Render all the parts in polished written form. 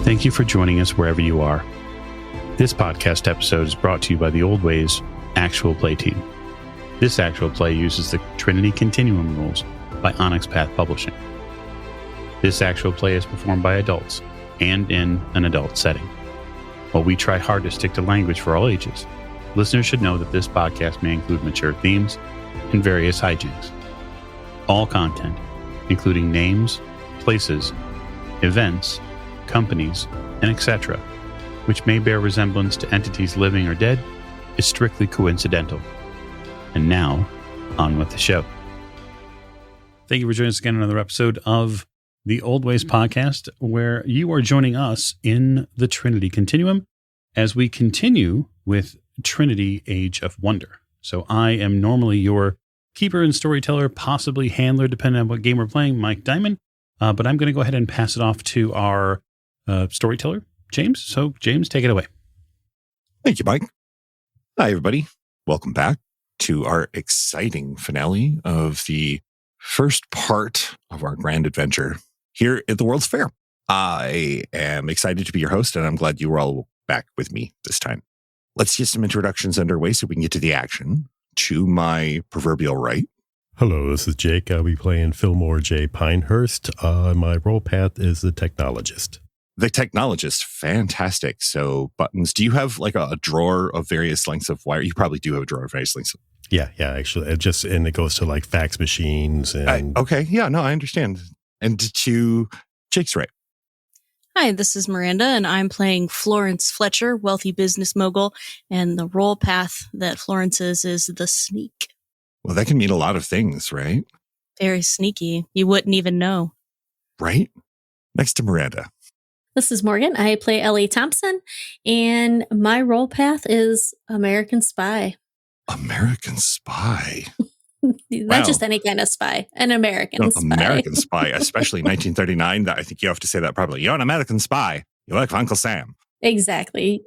Thank you for joining us wherever you are. This podcast episode is brought to you by the Old Ways Actual Play team. This actual play uses the Trinity Continuum rules by Onyx Path Publishing. This actual play is performed by adults and in an adult setting. While we try hard to stick to language for all ages, listeners should know that this podcast may include mature themes and various hijinks. All content, including names, places, events, companies, and etc., which may bear resemblance to entities living or dead, is strictly coincidental. And now, on with the show. Thank you for joining us again on another episode of the Old Ways podcast, where you are joining us in the Trinity Continuum as we continue with Trinity Age of Wonder. So I am normally your keeper and storyteller, possibly handler, depending on what game we're playing, Mike Diamond. But I'm going to go ahead and pass it off to our storyteller, James. So, James, take it away. Thank you, Mike. Hi, everybody. Welcome back to our exciting finale of the first part of our grand adventure here at the World's Fair. I am excited to be your host, and I'm glad you were all back with me this time. Let's get some introductions underway so we can get to the action. To my proverbial right. Hello, this is Jake. I'll be playing Fillmore J. Pinehurst. My role path is the technologist. The technologist, fantastic. So buttons. Do you have like a drawer of various lengths of wire? You probably do have a drawer of various lengths. Yeah, actually. And it goes to like fax machines. And okay, yeah, no, I understand. And to Jake's right. Hi, this is Miranda, and I'm playing Florence Fletcher, wealthy business mogul, and the role path that Florence is the sneak. Well, that can mean a lot of things, right? Very sneaky. You wouldn't even know. Right? Next to Miranda. This is Morgan. I play Ellie Thompson, and my role path is American Spy. American Spy? Not just any kind of spy, an American spy. American Spy, especially 1939. I think you have to say that probably. You're an American spy. You work for Uncle Sam. Exactly.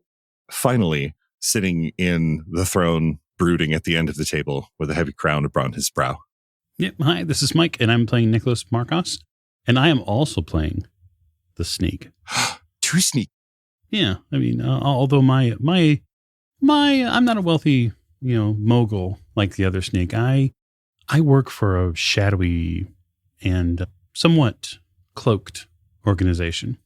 Finally, sitting in the throne, brooding at the end of the table with a heavy crown upon his brow. Yep. Hi, this is Mike, and I'm playing Nicholas Marcos, and I am also playing the Sneak. True Sneak. Yeah, I mean, although my I'm not a wealthy, mogul like the other Sneak. I work for a shadowy and somewhat cloaked organization.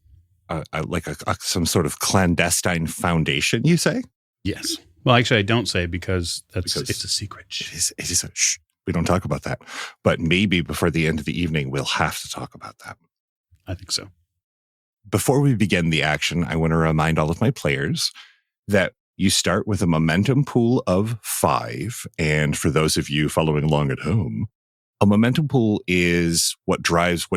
Like some sort of clandestine foundation, you say? Yes. Well, actually, I don't say because it's a secret. It is a shh. We don't talk about that. But maybe before the end of the evening, we'll have to talk about that. I think so. Before we begin the action, I want to remind all of my players that you start with a momentum pool of 5. And for those of you following along at home, a momentum pool is what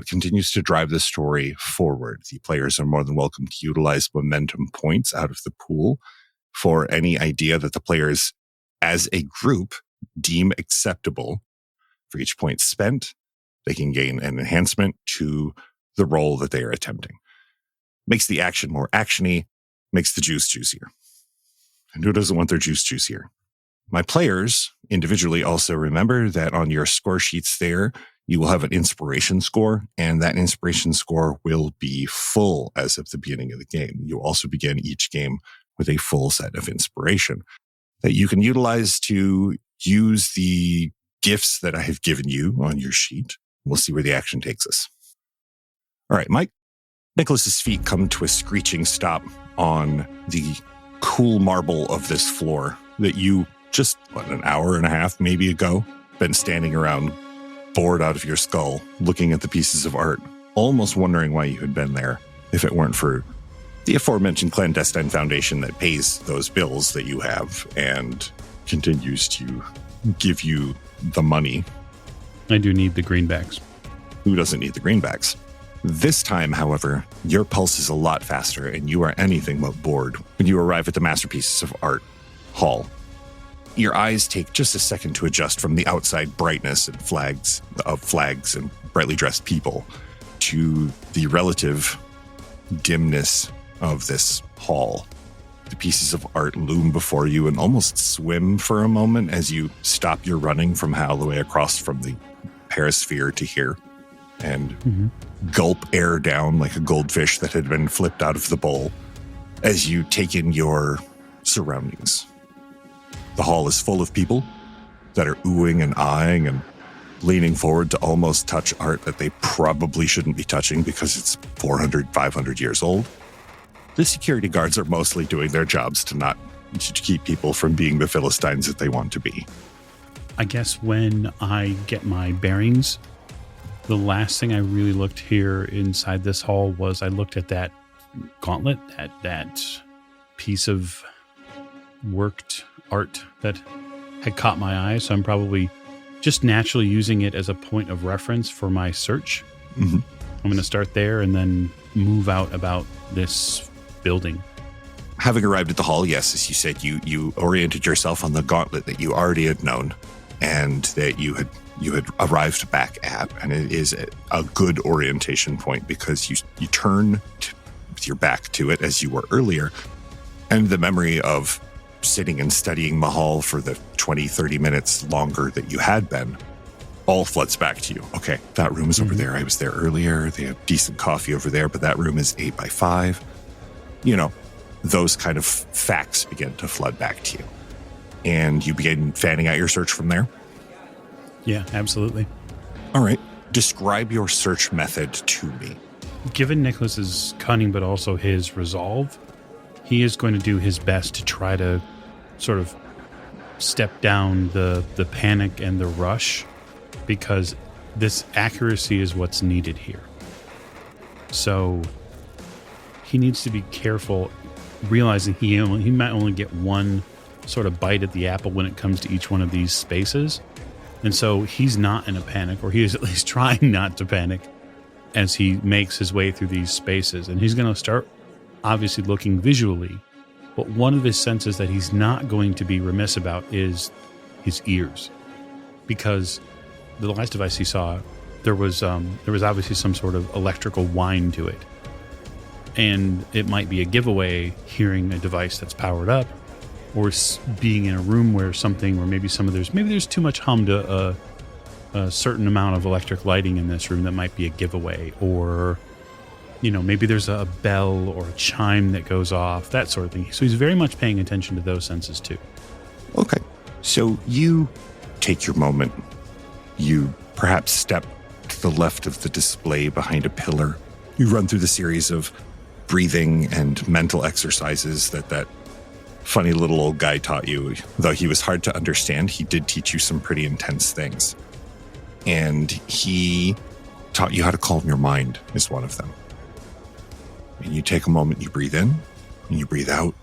continues to drive the story forward. The players are more than welcome to utilize momentum points out of the pool for any idea that the players as a group deem acceptable. For each point spent, they can gain an enhancement to the role that they are attempting. Makes the action more actiony, makes the juice juicier. And who doesn't want their juice juicier? My players individually also remember that on your score sheets there, you will have an inspiration score, and that inspiration score will be full as of the beginning of the game. You'll also begin each game with a full set of inspiration that you can utilize to use the gifts that I have given you on your sheet. We'll see where the action takes us. All right, Mike. Nicholas's feet come to a screeching stop on the cool marble of this floor that you just, an hour and a half maybe ago, been standing around, bored out of your skull, looking at the pieces of art, almost wondering why you had been there if it weren't for the aforementioned clandestine foundation that pays those bills that you have and continues to give you the money. I do need the greenbacks. Who doesn't need the greenbacks? This time, however, your pulse is a lot faster and you are anything but bored when you arrive at the Masterpieces of Art Hall. Your eyes take just a second to adjust from the outside brightness and flags and brightly dressed people to the relative dimness of this hall. The pieces of art loom before you and almost swim for a moment as you stop your running from all the way across from the perisphere to here and gulp air down like a goldfish that had been flipped out of the bowl as you take in your surroundings. The hall is full of people that are oohing and eyeing and leaning forward to almost touch art that they probably shouldn't be touching because it's 400, 500 years old. The security guards are mostly doing their jobs to keep people from being the Philistines that they want to be. I guess when I get my bearings, the last thing I really looked here inside this hall was I looked at that gauntlet, that piece of worked art that had caught my eye. So I'm probably just naturally using it as a point of reference for my search. Mm-hmm. I'm going to start there and then move out about this building. Having arrived at the hall, yes, as you said, you oriented yourself on the gauntlet that you already had known and that you had arrived back at, and it is a good orientation point because you turn with your back to it as you were earlier, and the memory of sitting and studying Mahal for the 20, 30 minutes longer that you had been all floods back to you. Okay, that room is over there. I was there earlier. They have decent coffee over there, but that room is 8 by 5. You know, those kind of facts begin to flood back to you. And you begin fanning out your search from there? Yeah, absolutely. All right. Describe your search method to me. Given Nicholas's cunning, but also his resolve, he is going to do his best to try to sort of step down the panic and the rush, because this accuracy is what's needed here. So he needs to be careful, realizing he might only get one sort of bite at the apple when it comes to each one of these spaces. And so he's not in a panic, or he is at least trying not to panic as he makes his way through these spaces. And he's going to start obviously looking visually, but one of his senses that he's not going to be remiss about is his ears, because the last device he saw, there was obviously some sort of electrical whine to it, and it might be a giveaway hearing a device that's powered up, or being in a room where maybe there's too much hum to a certain amount of electric lighting in this room that might be a giveaway, or maybe there's a bell or a chime that goes off, that sort of thing. So he's very much paying attention to those senses too. Okay. So you take your moment. You perhaps step to the left of the display behind a pillar. You run through the series of breathing and mental exercises that funny little old guy taught you. Though he was hard to understand, he did teach you some pretty intense things. And he taught you how to calm your mind is one of them. And you take a moment, you breathe in, and you breathe out.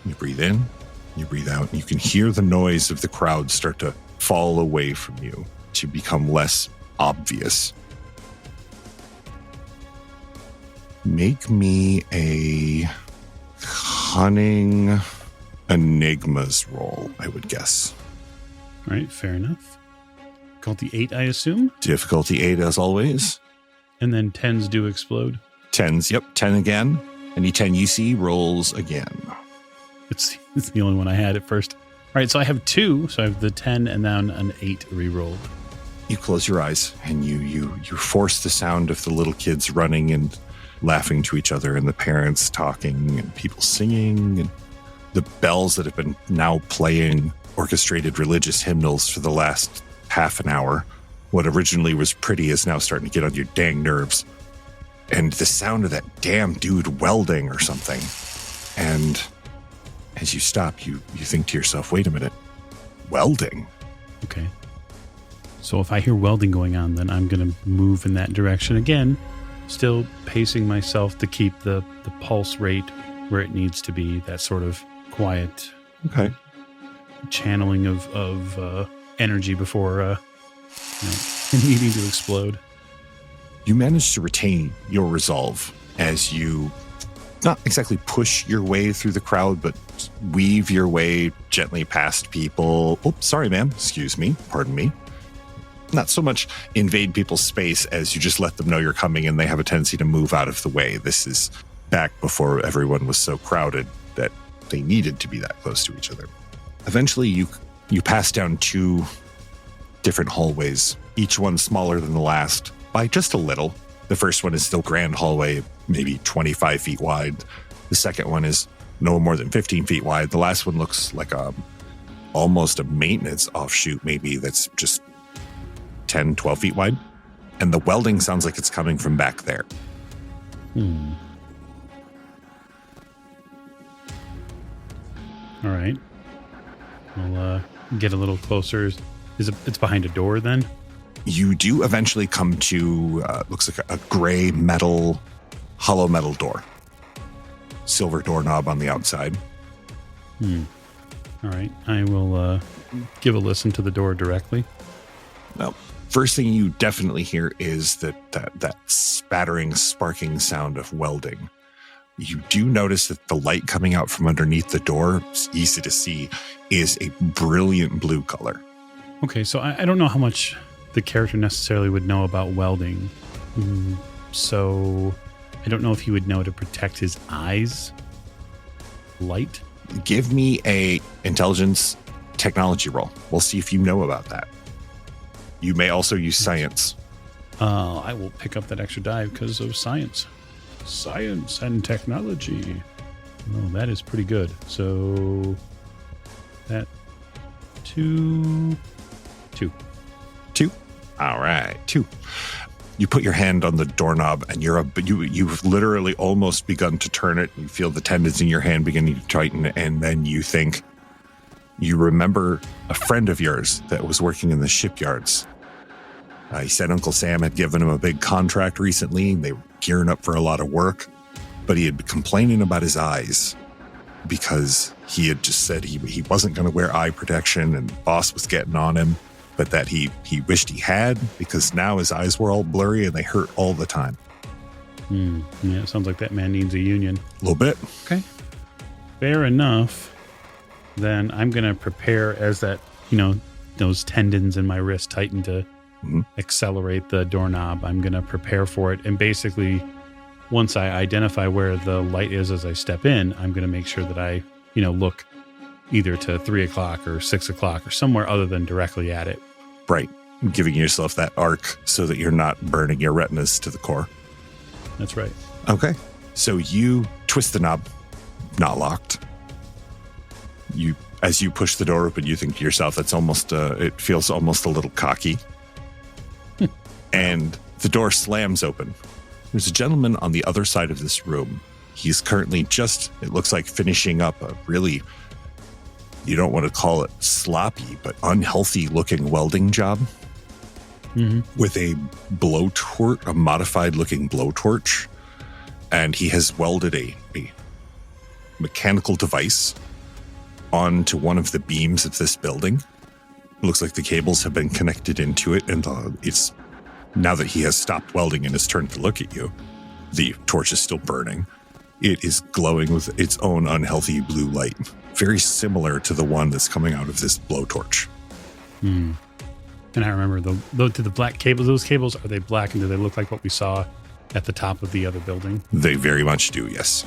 You breathe in, you breathe out. And you can hear the noise of the crowd start to fall away from you, to become less obvious. Make me a cunning enigmas roll, I would guess. All right, fair enough. Difficulty 8, I assume? Difficulty 8, as always. And then 10s do explode? 10s, yep, 10 again. Any 10 you see rolls again. It's the only one I had at first. All right, so I have 2. So I have the 10 and then an 8 re-rolled. You close your eyes and you force the sound of the little kids running and laughing to each other, and the parents talking, and people singing, and the bells that have been now playing orchestrated religious hymnals for the last half an hour. What originally was pretty is now starting to get on your dang nerves. And the sound of that damn dude welding or something. And as you stop, you think to yourself, wait a minute, welding? Okay. So if I hear welding going on, then I'm going to move in that direction again, still pacing myself to keep the pulse rate where it needs to be, that sort of quiet channeling of energy before needing to explode. You manage to retain your resolve as you not exactly push your way through the crowd, but weave your way gently past people. Oops, sorry, ma'am. Excuse me. Pardon me. Not so much invade people's space as you just let them know you're coming, and they have a tendency to move out of the way. This is back before everyone was so crowded that they needed to be that close to each other. Eventually, you pass down 2 different hallways, each one smaller than the last by just a little. The first one is still grand hallway, maybe 25 feet wide. The second one is no more than 15 feet wide. The last one looks like almost a maintenance offshoot, maybe that's just 10, 12 feet wide. And the welding sounds like it's coming from back there. All right. We'll get a little closer. It's behind a door then? You do eventually come to, looks like a gray metal, hollow metal door. Silver doorknob on the outside. All right. I will give a listen to the door directly. Well, first thing you definitely hear is that spattering, sparking sound of welding. You do notice that the light coming out from underneath the door, it's easy to see, is a brilliant blue color. Okay, so I don't know how much the character necessarily would know about welding. So I don't know if he would know to protect his eyes. Light? Give me a intelligence technology roll. We'll see if you know about that. You may also use science. I will pick up that extra die because of science. Science and technology. Oh, that is pretty good. So that 2. All right, 2. You put your hand on the doorknob and you've literally almost begun to turn it. You feel the tendons in your hand beginning to tighten, and then you think you remember a friend of yours that was working in the shipyards. He said Uncle Sam had given him a big contract recently. They were gearing up for a lot of work, but he had been complaining about his eyes because he had just said he wasn't going to wear eye protection, and the boss was getting on him, but that he wished he had, because now his eyes were all blurry and they hurt all the time. Yeah, it sounds like that man needs a union. A little bit. Okay. Fair enough. Then I'm going to prepare as that, those tendons in my wrist tighten to accelerate the doorknob. I'm going to prepare for it. And basically, once I identify where the light is as I step in, I'm going to make sure that I, look either to 3 o'clock or 6 o'clock or somewhere other than directly at it. Right. Giving yourself that arc so that you're not burning your retinas to the core. That's right. Okay. So you twist the knob, not locked. As you push the door open, you think to yourself, that's almost, it feels almost a little cocky. And the door slams open. There's a gentleman on the other side of this room. He's currently it looks like finishing up a really, you don't want to call it sloppy, but unhealthy looking welding job with a blowtorch, a modified looking blowtorch. And he has welded a mechanical device onto one of the beams of this building. It looks like the cables have been connected into it, and it's now that he has stopped welding and has turned to look at you, the torch is still burning. It is glowing with its own unhealthy blue light, very similar to the one that's coming out of this blowtorch. And I remember the black cables. Those cables, are they black, and do they look like what we saw at the top of the other building? They very much do, yes.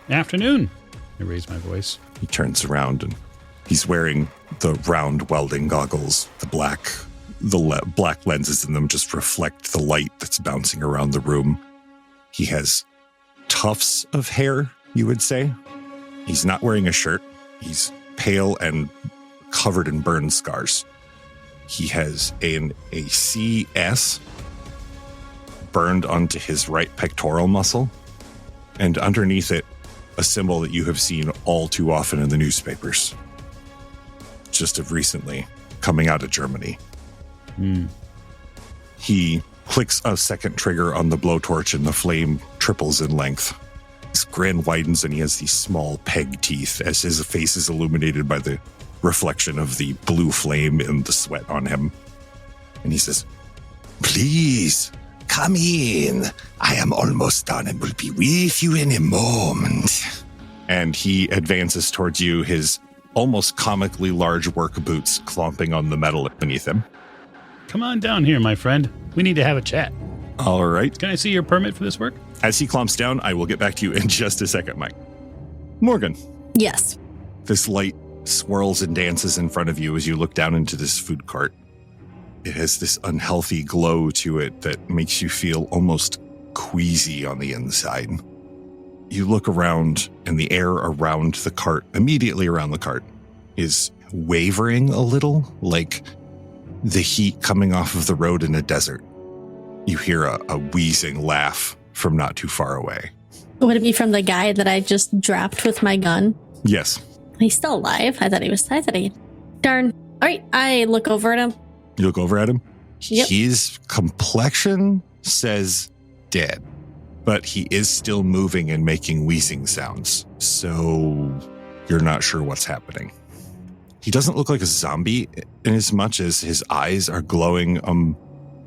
Afternoon. I raise my voice. He turns around and he's wearing the round welding goggles. The black lenses in them just reflect the light that's bouncing around the room. He has tufts of hair, you would say. He's not wearing a shirt. He's pale and covered in burn scars. He has a CS burned onto his right pectoral muscle, and underneath it, a symbol that you have seen all too often in the newspapers, just of recently, coming out of Germany. He clicks a second trigger on the blowtorch and the flame triples in length. His grin widens and he has these small peg teeth as his face is illuminated by the reflection of the blue flame and the sweat on him. And he says, "Please, come in. I am almost done and will be with you in a moment." And he advances towards you, his almost comically large work boots clomping on the metal beneath him. Come on down here, my friend. We need to have a chat. All right. Can I see your permit for this work? As he clomps down, I will get back to you in just a second, Mike. Morgan. Yes. This light swirls and dances in front of you as you look down into this food cart. It has this unhealthy glow to it that makes you feel almost queasy on the inside. You look around, and the air around the cart, immediately around the cart, is wavering a little, like the heat coming off of the road in a desert. You hear a wheezing laugh from not too far away. Would it be from the guy that I just dropped with my gun? Yes. He's still alive. I thought he darn. All right, I look over at him. You look over at him? Yep. His complexion says dead, but he is still moving and making wheezing sounds. So you're not sure what's happening. He doesn't look like a zombie in as much as his eyes are glowing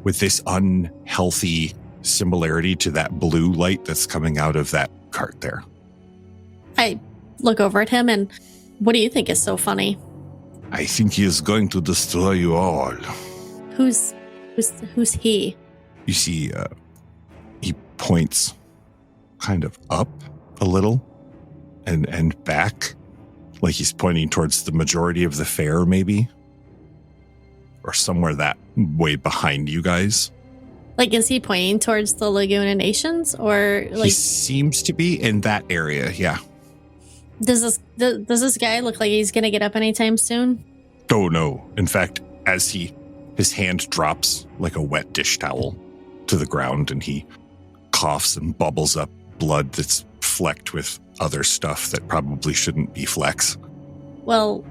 with this unhealthy similarity to that blue light that's coming out of that cart there. I look over at him and what do you think is so funny? I think he is going to destroy you all. Who's he? You see, he points kind of up a little and back, like he's pointing towards the majority of the fair, maybe, or somewhere that way behind you guys. Like, is he pointing towards the Laguna Nations, or like? He seems to be in that area. Yeah. Does this guy look like he's gonna get up anytime soon? Oh no! In fact, as his hand drops like a wet dish towel to the ground, and he coughs and bubbles up blood that's flecked with other stuff that probably shouldn't be flecks. Well,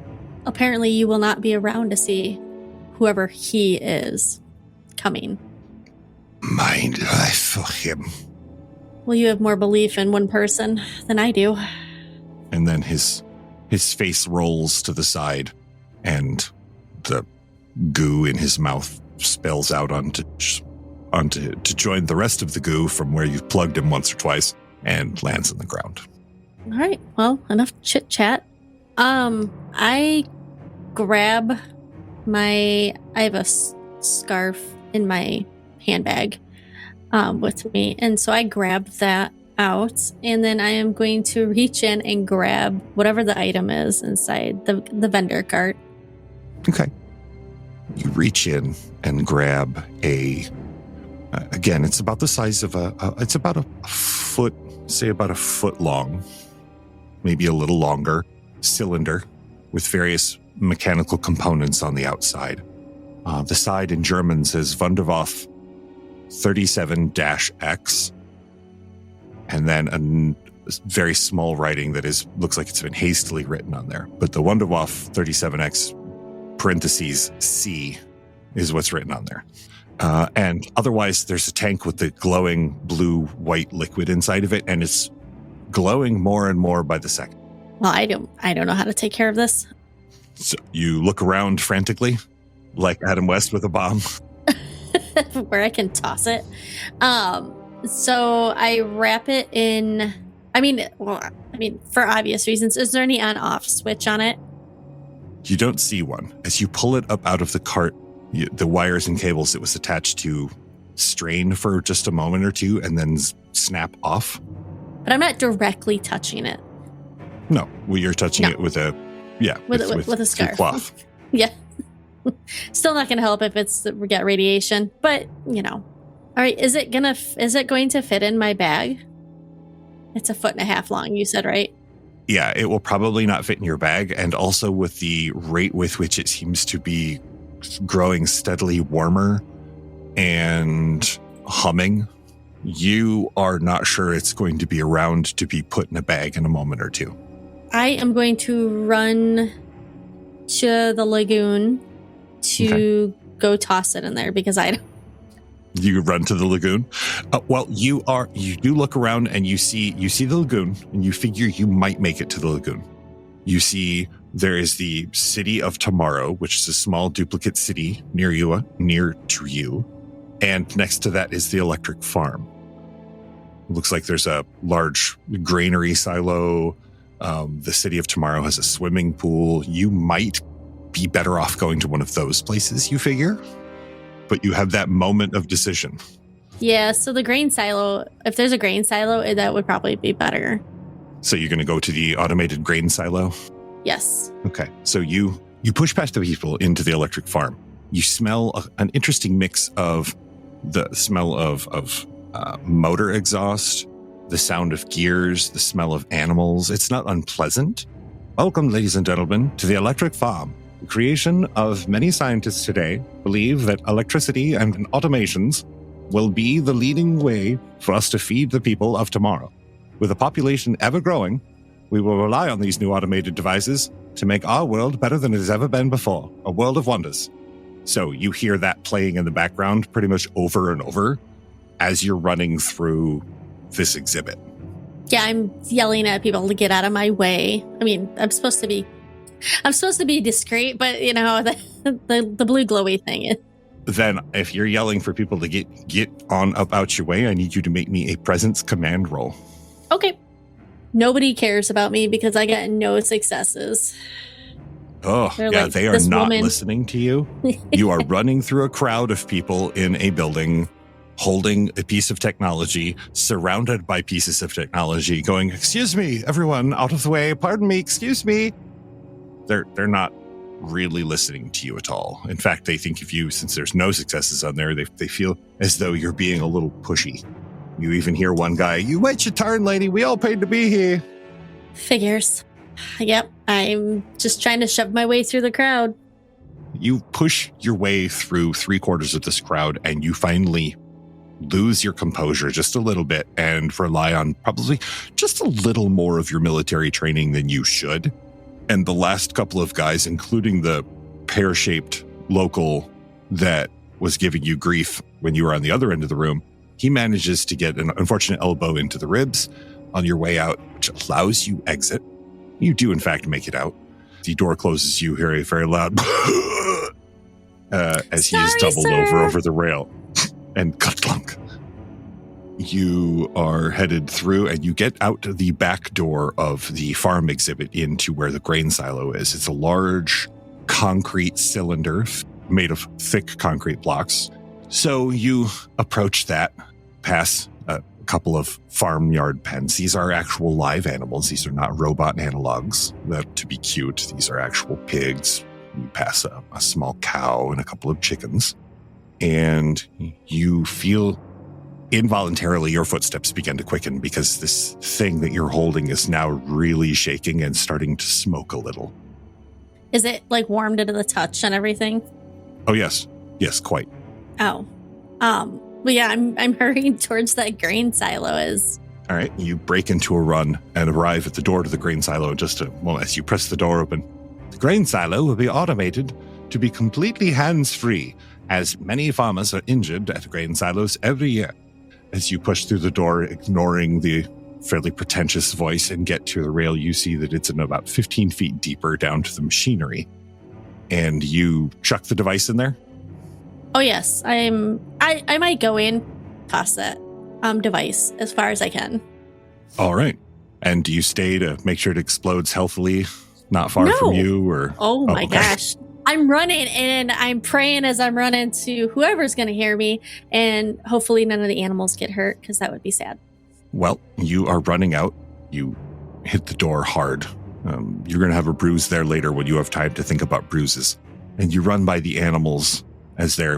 apparently you will not be around to see whoever he is coming. My life for him. Well, you have more belief in one person than I do. And then his face rolls to the side, and the goo in his mouth spills out onto to join the rest of the goo from where you've plugged him once or twice, and lands on the ground. All right. Well, enough chit chat. I grab I have a scarf in my handbag with me, and so I grab that out, and then I am going to reach in and grab whatever the item is inside the vendor cart. Okay. You reach in and grab again, it's about the size of it's about a foot, say about a foot long, maybe a little longer, cylinder with various mechanical components on the outside. The side in German says Wunderwaffe 37-X, and then a very small writing that looks like it's been hastily written on there. But the Wunderwaffe 37X parentheses C is what's written on there. And otherwise, there's a tank with the glowing blue-white liquid inside of it, and it's glowing more and more by the second. Well, I don't know how to take care of this. So you look around frantically, like Adam West with a bomb. Where I can toss it. So I wrap it in. I mean, for obvious reasons. Is there any on-off switch on it? You don't see one. As you pull it up out of the cart, the wires and cables it was attached to strain for just a moment or two and then snap off. But I'm not directly touching it. No, well, you're touching it with a scarf. Cloth. Yeah. Still not going to help if we got radiation, but All right, is it going to fit in my bag? It's 1.5 feet long, you said, right? Yeah, it will probably not fit in your bag, and also with the rate with which it seems to be growing steadily warmer and humming, you are not sure it's going to be around to be put in a bag in a moment or two. I am going to run to the lagoon to go toss it in there because I don't. You run to the lagoon. Well, you do look around and you see the lagoon, and you figure you might make it to the lagoon. You see there is the city of Tomorrow, which is a small duplicate city near to you, and next to that is the electric farm. It looks like there's a large granary silo. The city of Tomorrow has a swimming pool. You might be better off going to one of those places, you figure. But you have that moment of decision. Yeah, so the grain silo, if there's a grain silo, that would probably be better. So you're going to go to the automated grain silo? Yes. Okay, so you push past the people into the electric farm. you smell an interesting mix of the smell of motor exhaust, the sound of gears, the smell of animals. It's not unpleasant. Welcome, ladies and gentlemen, to the electric farm. The creation of many scientists today believe that electricity and automations will be the leading way for us to feed the people of tomorrow. With a population ever growing, we will rely on these new automated devices to make our world better than it has ever been before, a world of wonders. So you hear that playing in the background pretty much over and over as you're running through this exhibit. Yeah, I'm yelling at people to get out of my way. I mean, I'm supposed to be discreet, but you know, the blue glowy thing. Then if you're yelling for people to get on up out your way, I need you to make me a presence command roll. Okay. Nobody cares about me because I got no successes. Oh, They're yeah, like, they are "This not woman." listening to you. You are running through a crowd of people in a building, holding a piece of technology, surrounded by pieces of technology, going, "Excuse me, everyone, out of the way. Pardon me, excuse me." They're not really listening to you at all. In fact, they think of you, since there's no successes on there, they feel as though you're being a little pushy. You even hear one guy, "You wait your turn, lady. We all paid to be here." Figures. Yep, I'm just trying to shove my way through the crowd. You push your way through 3/4 of this crowd, and you finally lose your composure just a little bit and rely on probably just a little more of your military training than you should. And the last couple of guys, including the pear-shaped local that was giving you grief when you were on the other end of the room, he manages to get an unfortunate elbow into the ribs on your way out, which allows you exit. You do, in fact, make it out. The door closes, you hear a very loud as he is Sorry, doubled sir. over the rail. And clunk. You are headed through, and you get out the back door of the farm exhibit into where the grain silo is. It's a large concrete cylinder made of thick concrete blocks. So you approach that, pass a couple of farmyard pens. These are actual live animals. These are not robot analogs that to be cute. These are actual pigs. You pass a small cow and a couple of chickens. And you feel involuntarily your footsteps begin to quicken because this thing that you're holding is now really shaking and starting to smoke a little. Is it like warmed into the touch and everything? Oh, yes. Yes, quite. Oh. But yeah, I'm hurrying towards that grain silo is. All right. You break into a run and arrive at the door to the grain silo in just a moment. As you press the door open, the grain silo will be automated to be completely hands-free, as many farmers are injured at grain silos every year. As you push through the door, ignoring the fairly pretentious voice and get to the rail, you see that it's in about 15 feet deeper down to the machinery. And you chuck the device in there? Oh yes, I might go in past that device as far as I can. All right. And do you stay to make sure it explodes healthily, not far No. from you? Or Oh my okay. gosh. I'm running and I'm praying as I'm running to whoever's going to hear me, and hopefully none of the animals get hurt because that would be sad. Well, you are running out. You hit the door hard. You're going to have a bruise there later when you have time to think about bruises. And you run by the animals as they're,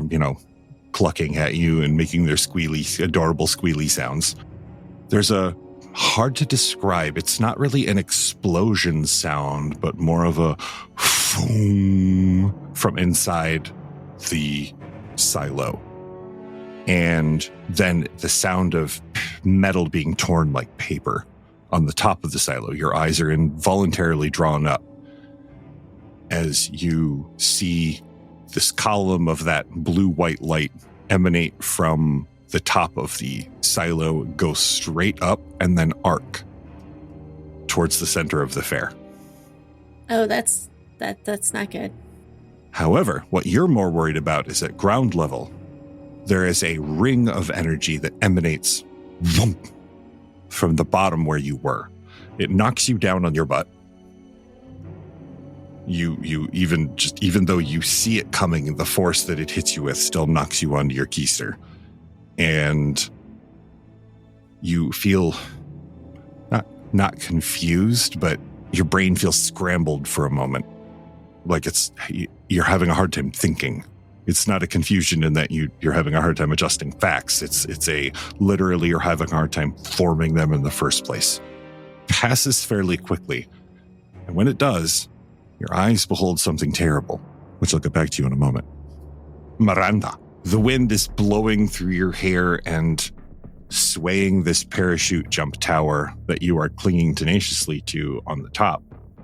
clucking at you and making their adorable squealy sounds. There's a hard to describe. It's not really an explosion sound, but more of a boom from inside the silo. And then the sound of metal being torn like paper on the top of the silo. Your eyes are involuntarily drawn up as you see this column of that blue-white light emanate from the top of the silo, go straight up and then arc towards the center of the fair. Oh, that's not good. However, what you're more worried about is at ground level, there is a ring of energy that emanates from the bottom where you were. It knocks you down on your butt. You even though you see it coming, the force that it hits you with still knocks you onto your keister. And you feel not confused, but your brain feels scrambled for a moment. Like you're having a hard time thinking. It's not a confusion in that you're having a hard time adjusting facts. It's a literally you're having a hard time forming them in the first place. Passes fairly quickly. And when it does, your eyes behold something terrible, which I'll get back to you in a moment. Miranda, the wind is blowing through your hair and swaying this parachute jump tower that you are clinging tenaciously to on the top.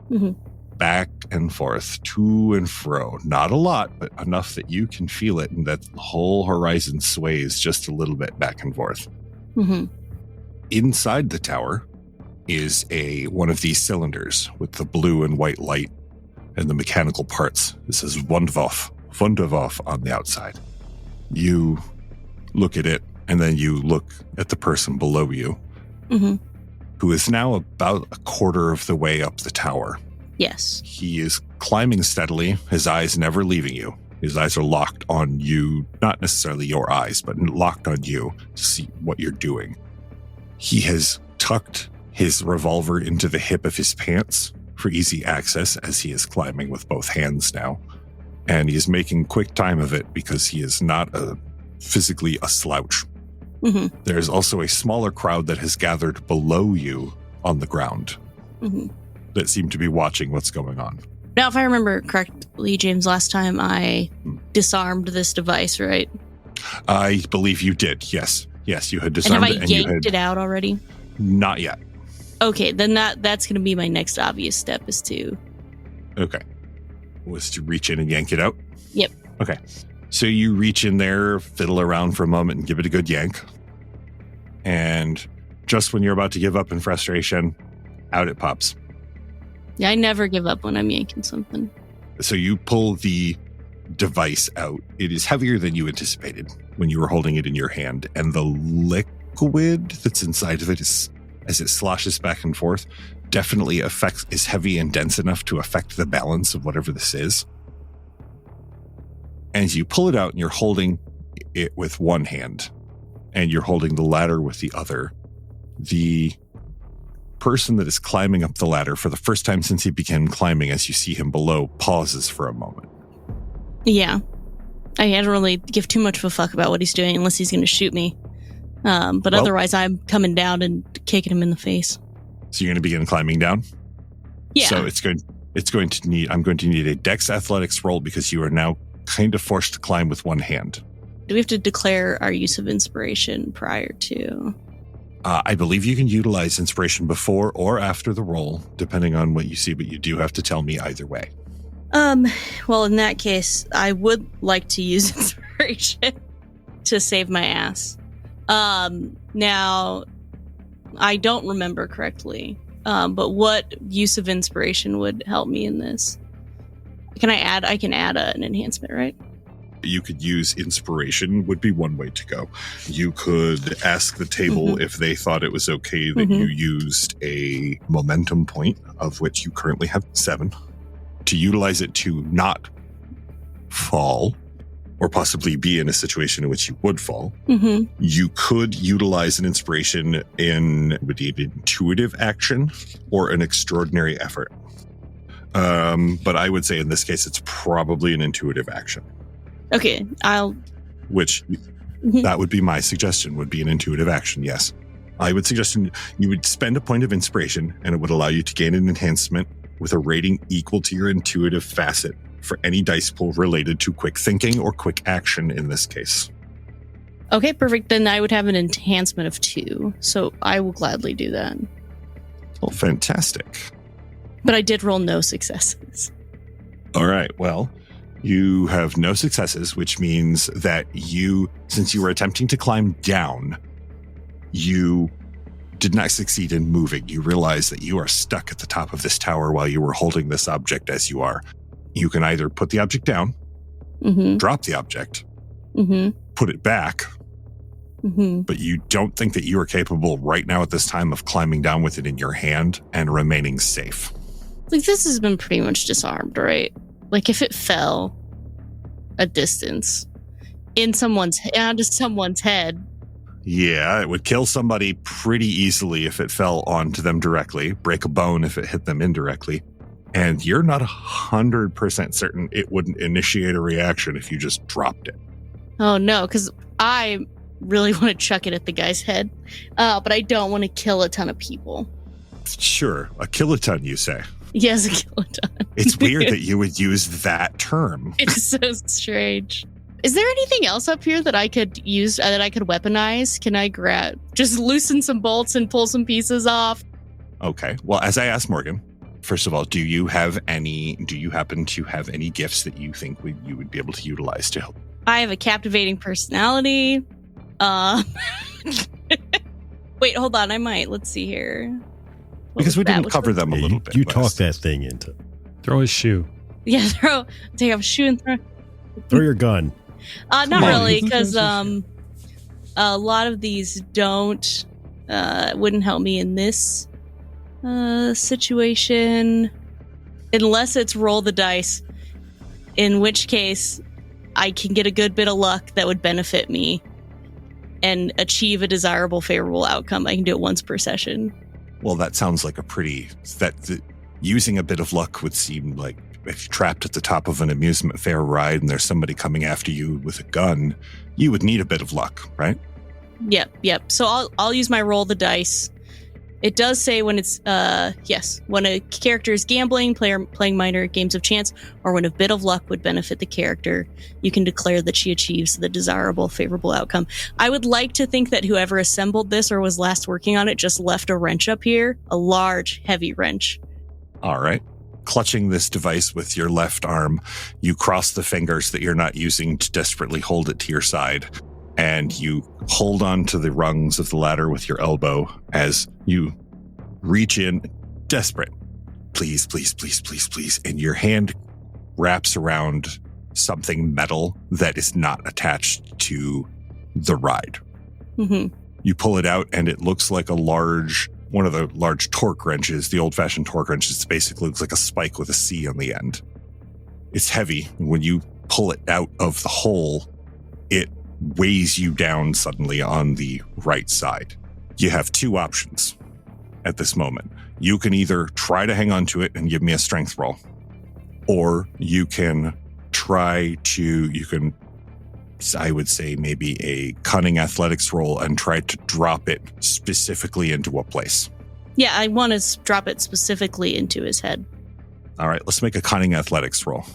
Mm-hmm. Back and forth, to and fro. Not a lot, but enough that you can feel it and that the whole horizon sways just a little bit back and forth. Mm-hmm. Inside the tower is one of these cylinders with the blue and white light and the mechanical parts. This is Wunderwurf on the outside. You look at it, and then you look at the person below you, mm-hmm. who is now about a quarter of the way up the tower. Yes. He is climbing steadily, his eyes never leaving you. His eyes are locked on you, not necessarily your eyes, but locked on you to see what you're doing. He has tucked his revolver into the hip of his pants for easy access as he is climbing with both hands now. And he is making quick time of it because he is not physically a slouch. Mm-hmm. There's also a smaller crowd that has gathered below you on the ground Mm-hmm. that seem to be watching what's going on. Now, if I remember correctly, James, last time I disarmed this device, right? I believe you did, yes. Yes, you had And disarmed have I it. yanked it out already? Not yet. Okay, then that's going to be my next obvious step is to... Okay. Was to reach in and yank it out? Yep. Okay. So you reach in there, fiddle around for a moment, and give it a good yank. And just when you're about to give up in frustration, out it pops. Yeah, I never give up when I'm yanking something. So you pull the device out. It is heavier than you anticipated when you were holding it in your hand. And the liquid that's inside of it, as it sloshes back and forth, definitely is heavy and dense enough to affect the balance of whatever this is. And as you pull it out and you're holding it with one hand and you're holding the ladder with the other, the person that is climbing up the ladder for the first time since he began climbing, as you see him below, pauses for a moment. Yeah. I don't really give too much of a fuck about what he's doing unless he's going to shoot me. But otherwise, I'm coming down and kicking him in the face. So you're going to begin climbing down? Yeah. So I'm going to need a Dex Athletics roll because you are now kind of forced to climb with one hand. Do we have to declare our use of inspiration prior to? I believe you can utilize inspiration before or after the roll, depending on what you see, but you do have to tell me either way. Well, in that case, I would like to use inspiration to save my ass. Now, I don't remember correctly, but what use of inspiration would help me in this? I can add an enhancement, right? You could use inspiration would be one way to go. You could ask the table if they thought it was okay that you used a momentum point, of which you currently have 7, to utilize it to not fall or possibly be in a situation in which you would fall. Mm-hmm. You could utilize an inspiration in an intuitive action or an extraordinary effort. But I would say in this case, it's probably an intuitive action. Okay, Which, that would be my suggestion, would be an intuitive action, yes. I would suggest you would spend a point of inspiration, and it would allow you to gain an enhancement with a rating equal to your intuitive facet for any dice pool related to quick thinking or quick action in this case. Okay, perfect. Then I would have an enhancement of 2, so I will gladly do that. Well, fantastic. But I did roll no successes. All right, well, you have no successes, which means that since you were attempting to climb down, you did not succeed in moving. You realize that you are stuck at the top of this tower while you were holding this object as you are. You can either put the object down, drop the object, put it back, but you don't think that you are capable right now at this time of climbing down with it in your hand and remaining safe. Like, this has been pretty much disarmed, right? Like, if it fell a distance onto someone's head. Yeah, it would kill somebody pretty easily if it fell onto them directly, break a bone if it hit them indirectly. And you're not 100% certain it wouldn't initiate a reaction if you just dropped it. Oh, no, because I really want to chuck it at the guy's head, but I don't want to kill a ton of people. Sure, a kiloton, you say? Yes, a kiloton. It's weird that you would use that term. It's so strange. Is there anything else up here that I could use, that I could weaponize? Can I just loosen some bolts and pull some pieces off? Okay. Well, as I asked Morgan, first of all, do you happen to have any gifts that you think you would be able to utilize to help? I have a captivating personality. Wait, hold on. I might. Let's see here. Because we didn't cover them a little bit. You talk that thing into. Throw his shoe. Yeah, take off a shoe and Throw your gun. Not really, because a lot of these wouldn't help me in this situation, unless it's roll the dice, in which case I can get a good bit of luck that would benefit me and achieve a desirable, favorable outcome. I can do it once per session. Well, that sounds like using a bit of luck would seem like if you're trapped at the top of an amusement fair ride and there's somebody coming after you with a gun, you would need a bit of luck, right? Yep. So I'll use my roll the dice. It does say when it's when a character is gambling, playing minor games of chance, or when a bit of luck would benefit the character, you can declare that she achieves the desirable, favorable outcome. I would like to think that whoever assembled this or was last working on it just left a wrench up here, a large, heavy wrench. All right. Clutching this device with your left arm, you cross the fingers that you're not using to desperately hold it to your side, and you hold on to the rungs of the ladder with your elbow as you reach in, desperate. Please, please, please, please, please. And your hand wraps around something metal that is not attached to the ride. Mm-hmm. You pull it out, and it looks like one of the large torque wrenches, the old-fashioned torque wrenches. It basically looks like a spike with a C on the end. It's heavy. When you pull it out of the hole, it weighs you down suddenly on the right side. You have two options at this moment. You can either try to hang on to it and give me a strength roll, or you can I would say maybe a cunning athletics roll and try to drop it specifically into a place. Yeah, I want to drop it specifically into his head. All right, let's make a cunning athletics roll.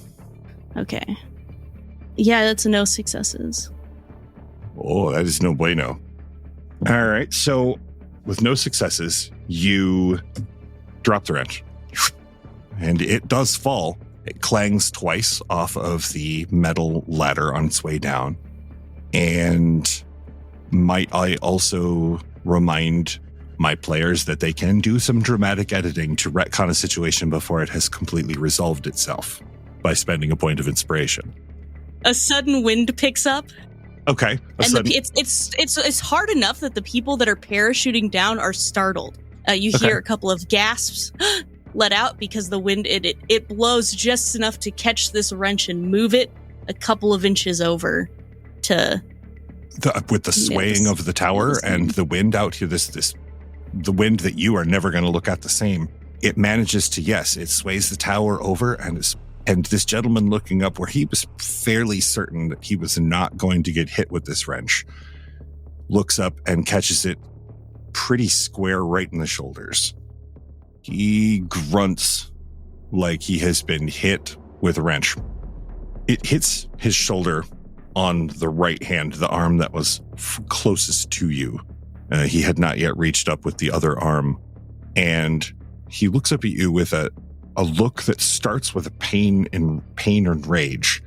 Okay. Yeah, that's no successes. Oh, that is no bueno. All right, so with no successes, you drop the wrench. And it does fall. It clangs twice off of the metal ladder on its way down. And might I also remind my players that they can do some dramatic editing to retcon a situation before it has completely resolved itself by spending a point of inspiration. A sudden wind picks up. Okay. It's hard enough that the people that are parachuting down are startled. You hear a couple of gasps let out because the wind it blows just enough to catch this wrench and move it a couple of inches over to with the swaying of the tower and the wind out here, the wind that you are never going to look at the same. It manages to, it sways the tower over, and this gentleman looking up where he was fairly certain that he was not going to get hit with this wrench, looks up and catches it pretty square right in the shoulders. He grunts like he has been hit with a wrench. It hits his shoulder on the right hand, the arm that was closest to you. He had not yet reached up with the other arm. And he looks up at you with a look that starts with a pain and rage,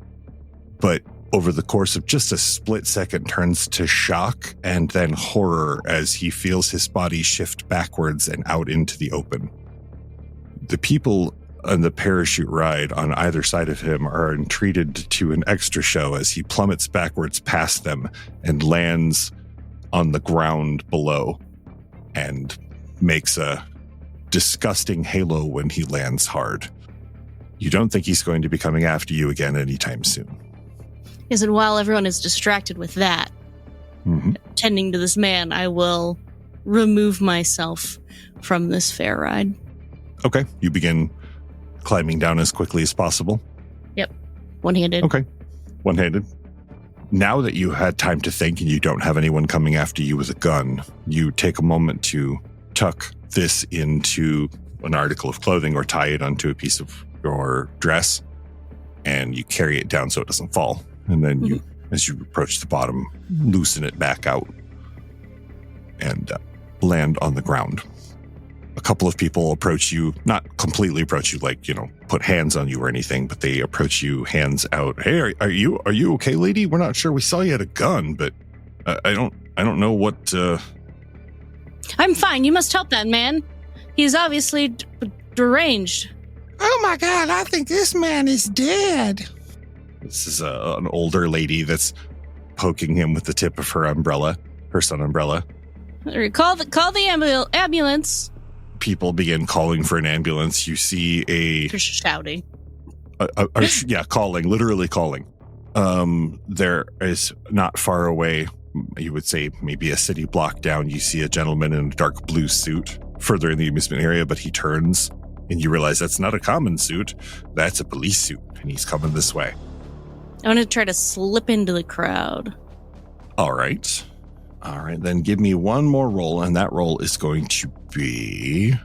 but over the course of just a split second turns to shock and then horror as he feels his body shift backwards and out into the open. The people on the parachute ride on either side of him are entreated to an extra show as he plummets backwards past them and lands on the ground below and makes a disgusting halo when he lands hard. You don't think he's going to be coming after you again anytime soon. Yes, and while everyone is distracted with that, tending to this man, I will remove myself from this fair ride. Okay, you begin climbing down as quickly as possible. Yep. One-handed. Okay. One-handed. Now that you had time to think and you don't have anyone coming after you with a gun, you take a moment to tuck this into an article of clothing or tie it onto a piece of your dress, and you carry it down so it doesn't fall. And then you, as you approach the bottom, loosen it back out and land on the ground. A couple of people approach you, not completely approach you, like, put hands on you or anything, but they approach you, hands out. Hey, are you okay, lady? We're not sure. We saw you had a gun, but I don't know what. I'm fine. You must help that man. He's obviously deranged. Oh my God! I think this man is dead. This is an older lady that's poking him with the tip of her umbrella, her sun umbrella. Call the ambulance. People begin calling for an ambulance. You see Just shouting. Calling, literally calling. There is not far away, you would say maybe a city block down, you see a gentleman in a dark blue suit further in the amusement area, but he turns and you realize that's not a common suit. That's a police suit, and he's coming this way. I'm going to try to slip into the crowd. All right, then give me one more roll, and that roll is going to be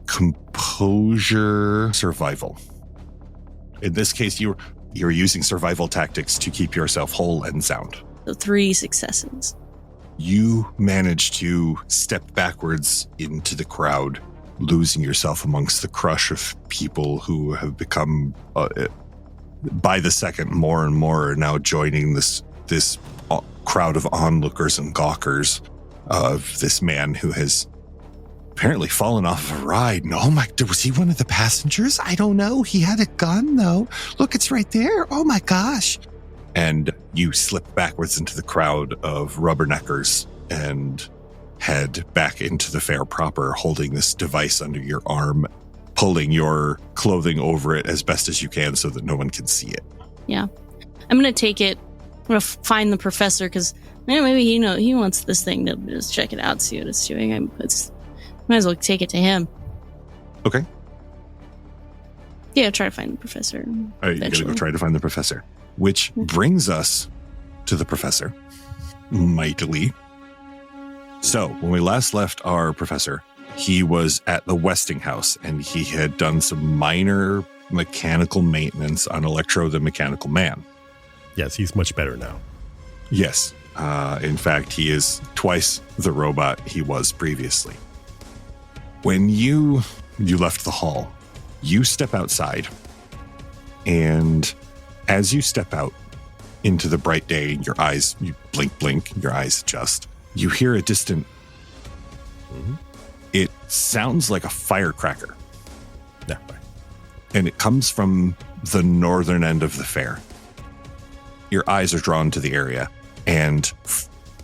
composure survival. In this case, you're using survival tactics to keep yourself whole and sound. So 3 successes. You manage to step backwards into the crowd, losing yourself amongst the crush of people who have become, by the second, more and more are now joining this crowd of onlookers and gawkers of this man who has apparently fallen off of a ride. And, oh my, was he one of the passengers? I don't know. He had a gun, though. Look, it's right there. Oh my gosh. And you slip backwards into the crowd of rubberneckers and head back into the fair proper, holding this device under your arm, pulling your clothing over it as best as you can so that no one can see it. Yeah. I'm going to take it. I'm going to find the professor because maybe he wants this thing to just check it out, see what it's doing. Might as well take it to him. Okay. Yeah, try to find the professor. All right, you're going to go try to find the professor. Which brings us to the professor, mightily. So, when we last left our professor, he was at the Westinghouse, and he had done some minor mechanical maintenance on Electro the Mechanical Man. Yes, he's much better now. Yes. In fact, he is twice the robot he was previously. When you left the hall, you step outside, and as you step out into the bright day, your eyes, you blink, your eyes adjust. You hear a distant, It sounds like a firecracker. Yeah. And it comes from the northern end of the fair. Your eyes are drawn to the area, and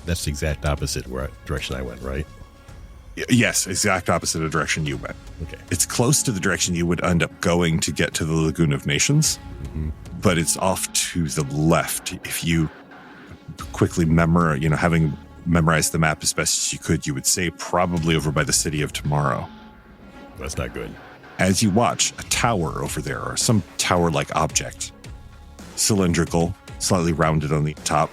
that's the exact opposite direction I went, right? Yes, exact opposite of the direction you went. Okay. It's close to the direction you would end up going to get to the Lagoon of Nations, but it's off to the left. If you quickly having memorized the map as best as you could, you would say probably over by the City of Tomorrow. That's not good. As you watch, a tower over there, or some tower-like object, cylindrical, slightly rounded on the top.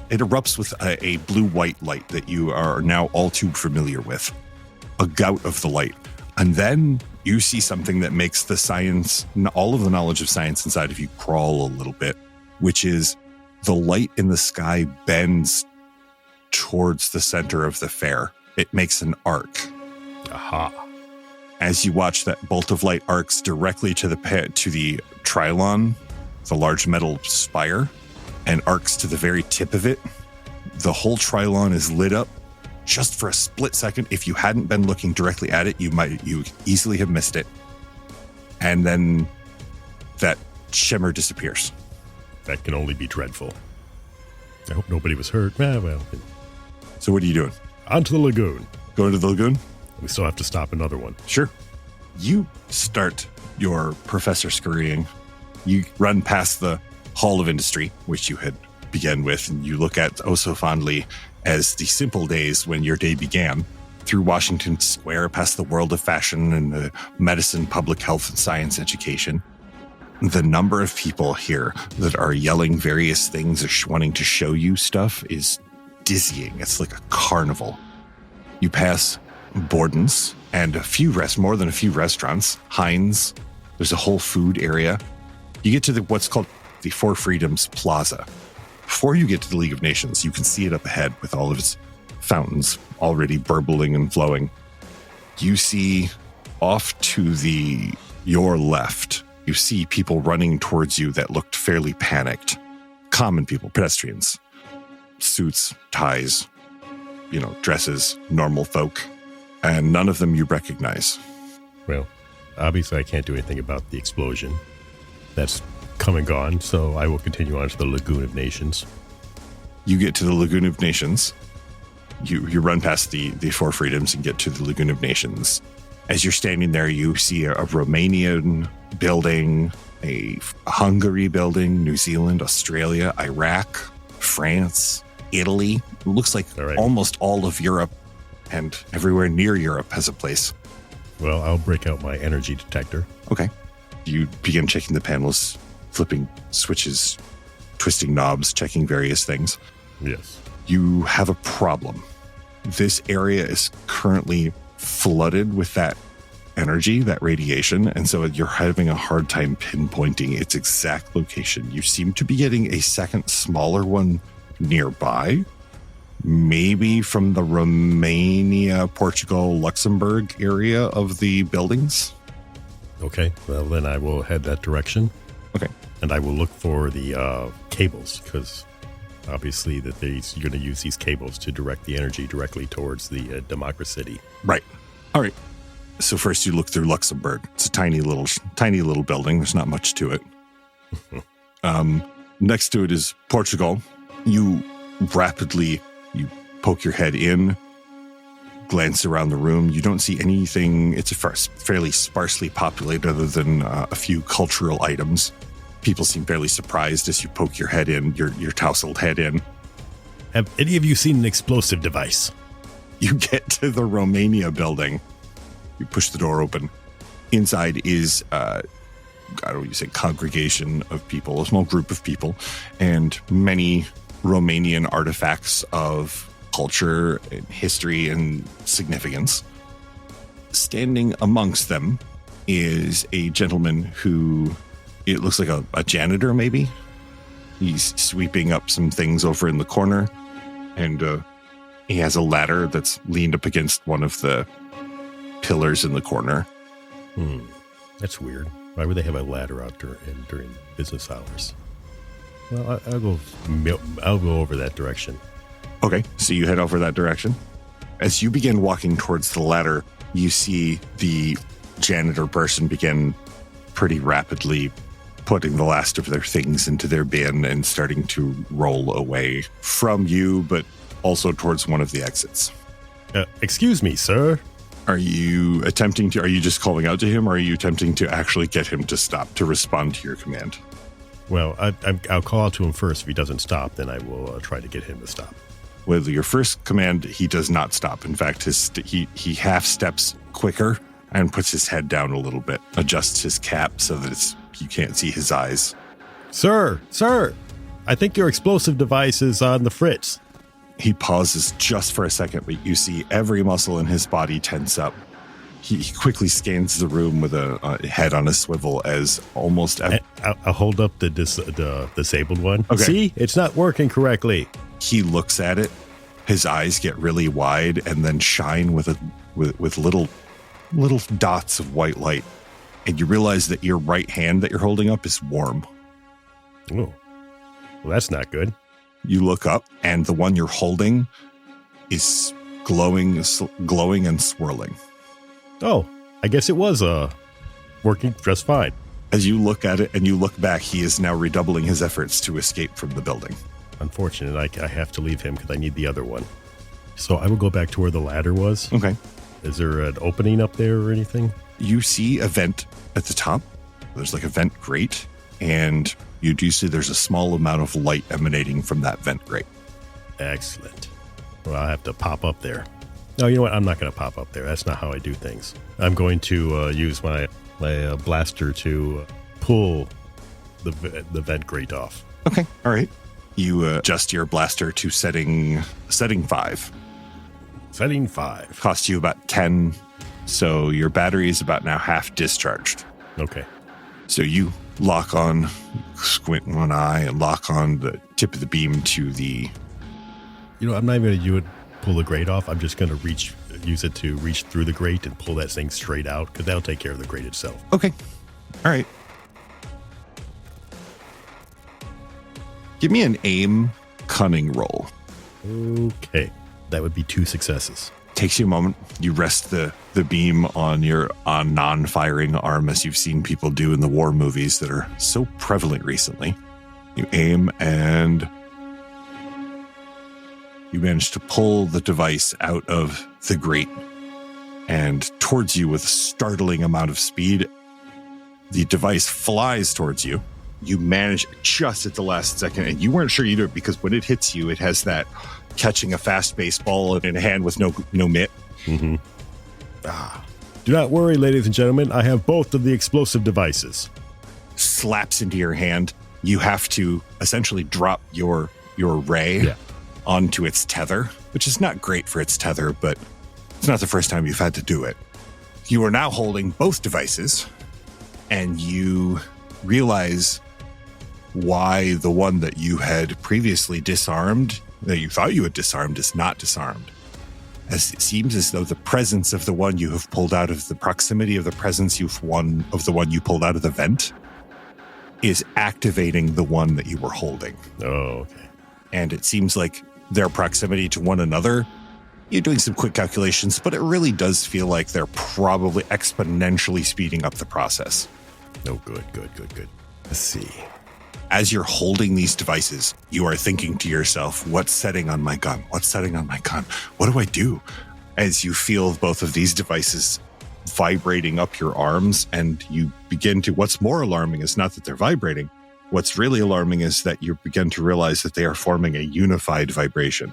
It erupts with a blue-white light that you are now all too familiar with. A gout of the light. And then you see something that makes the science, all of the knowledge of science inside of you crawl a little bit, which is the light in the sky bends towards the center of the fair. It makes an arc. Aha. As you watch, that bolt of light arcs directly to the Trilon, the large metal spire, and arcs to the very tip of it. The whole Trilon is lit up just for a split second. If you hadn't been looking directly at it, you easily have missed it. And then that shimmer disappears. That can only be dreadful. I hope nobody was hurt. Well. So what are you doing? On to the lagoon. Going to the lagoon? We still have to stop another one. Sure. You start your professor scurrying. You run past the Hall of Industry, which you had begun with, and you look at oh so fondly as the simple days when your day began. through Washington Square, past the world of fashion and the medicine, public health, and science education. The number of people here that are yelling various things or wanting to show you stuff is dizzying. It's like a carnival. You pass Borden's and more than a few restaurants. Heinz. There's a whole food area. You get to what's called the Four Freedoms Plaza. Before you get to the League of Nations, you can see it up ahead with all of its fountains already burbling and flowing. You see off to your left, you see people running towards you that looked fairly panicked. Common people, pedestrians, suits, ties, dresses, normal folk, and none of them you recognize. Well, obviously I can't do anything about the explosion. That's come and gone, so I will continue on to the Lagoon of Nations. You get to the Lagoon of Nations. You run past the Four Freedoms and get to the Lagoon of Nations. As you're standing there, you see a Romanian building, a Hungary building, New Zealand, Australia, Iraq, France, Italy. It looks like almost all of Europe and everywhere near Europe has a place. Well, I'll break out my energy detector. Okay. You begin checking the panels, flipping switches, twisting knobs, checking various things. Yes. You have a problem. This area is currently flooded with that energy, that radiation, and so you're having a hard time pinpointing its exact location. You seem to be getting a second smaller one nearby, maybe from the Romania, Portugal, Luxembourg area of the buildings. Okay, well then I will head that direction. Okay. And I will look for the cables, because obviously that you're going to use these cables to direct the energy directly towards the Democracy. Right. All right. So first you look through Luxembourg. It's a tiny little building. There's not much to it. Next to it is Portugal. You poke your head in, glance around the room. You don't see anything. It's fairly sparsely populated other than a few cultural items. People seem fairly surprised as you poke your head in, your tousled head in. Have any of you seen an explosive device? You get to the Romania building. You push the door open. Inside is, congregation of people, a small group of people, and many Romanian artifacts of culture and history and significance. Standing amongst them is a gentleman who, it looks like a janitor maybe. He's sweeping up some things over in the corner, and he has a ladder that's leaned up against one of the pillars in the corner. That's weird. Why would they have a ladder out during business hours? Well, I'll go over that direction. Okay, so you head over that direction. As you begin walking towards the ladder, you see the janitor person begin pretty rapidly putting the last of their things into their bin and starting to roll away from you, but also towards one of the exits. Excuse me, sir. Are you just calling out to him, or are you attempting to actually get him to stop, to respond to your command? Well, I'll call out to him first. If he doesn't stop, then I will try to get him to stop. With your first command, he does not stop. In fact, he half steps quicker and puts his head down a little bit, adjusts his cap so that you can't see his eyes. Sir, I think your explosive device is on the fritz. He pauses just for a second, but you see every muscle in his body tense up. He quickly scans the room with a head on a swivel as almost... I'll hold up the disabled one. Okay. See? It's not working correctly. He looks at it. His eyes get really wide and then shine with little dots of white light. And you realize that your right hand that you're holding up is warm. Oh, well, that's not good. You look up, and the one you're holding is glowing and swirling. Oh, I guess it was working just fine. As you look at it and you look back, he is now redoubling his efforts to escape from the building. Unfortunate, I have to leave him because I need the other one. So I will go back to where the ladder was. Okay. Is there an opening up there or anything? You see a vent at the top. There's like a vent grate, and you do see there's a small amount of light emanating from that vent grate. Excellent. Well, I'll have to pop up there. No, you know what? I'm not going to pop up there. That's not how I do things. I'm going to use my blaster to pull the vent grate off. Okay, all right. You adjust your blaster to setting 5. Setting 5. Cost you about 10, so your battery is about now half discharged. Okay. So you lock on, squint one eye, and lock on the tip of the beam to the... You know, I'm not even going to pull the grate off. I'm just going to use it to reach through the grate and pull that thing straight out, because that'll take care of the grate itself. Okay. All right. Give me an aim cunning roll. Okay. That would be 2 successes. Takes you a moment. You rest the beam on non-firing arm, as you've seen people do in the war movies that are so prevalent recently. You aim and you manage to pull the device out of the grate and towards you with a startling amount of speed. The device flies towards you. You manage just at the last second, and you weren't sure either, because when it hits you, it has that catching a fast baseball in a hand with no mitt. Mm-hmm. Do not worry, ladies and gentlemen. I have both of the explosive devices. Slaps into your hand. You have to essentially drop your ray onto its tether, which is not great for its tether, but it's not the first time you've had to do it. You are now holding both devices, and you realize why the one that you had previously disarmed, that you thought you had disarmed, is not disarmed. As it seems as though the presence of the one you have pulled out of the proximity of the presence of the one you pulled out of the vent is activating the one that you were holding. Oh, okay. And it seems like their proximity to one another, you're doing some quick calculations, but it really does feel like they're probably exponentially speeding up the process. Oh, good. Let's see. As you're holding these devices, you are thinking to yourself, what's setting on my gun? What's setting on my gun? What do I do? As you feel both of these devices vibrating up your arms, and you begin to, what's more alarming is not that they're vibrating. What's really alarming is that you begin to realize that they are forming a unified vibration.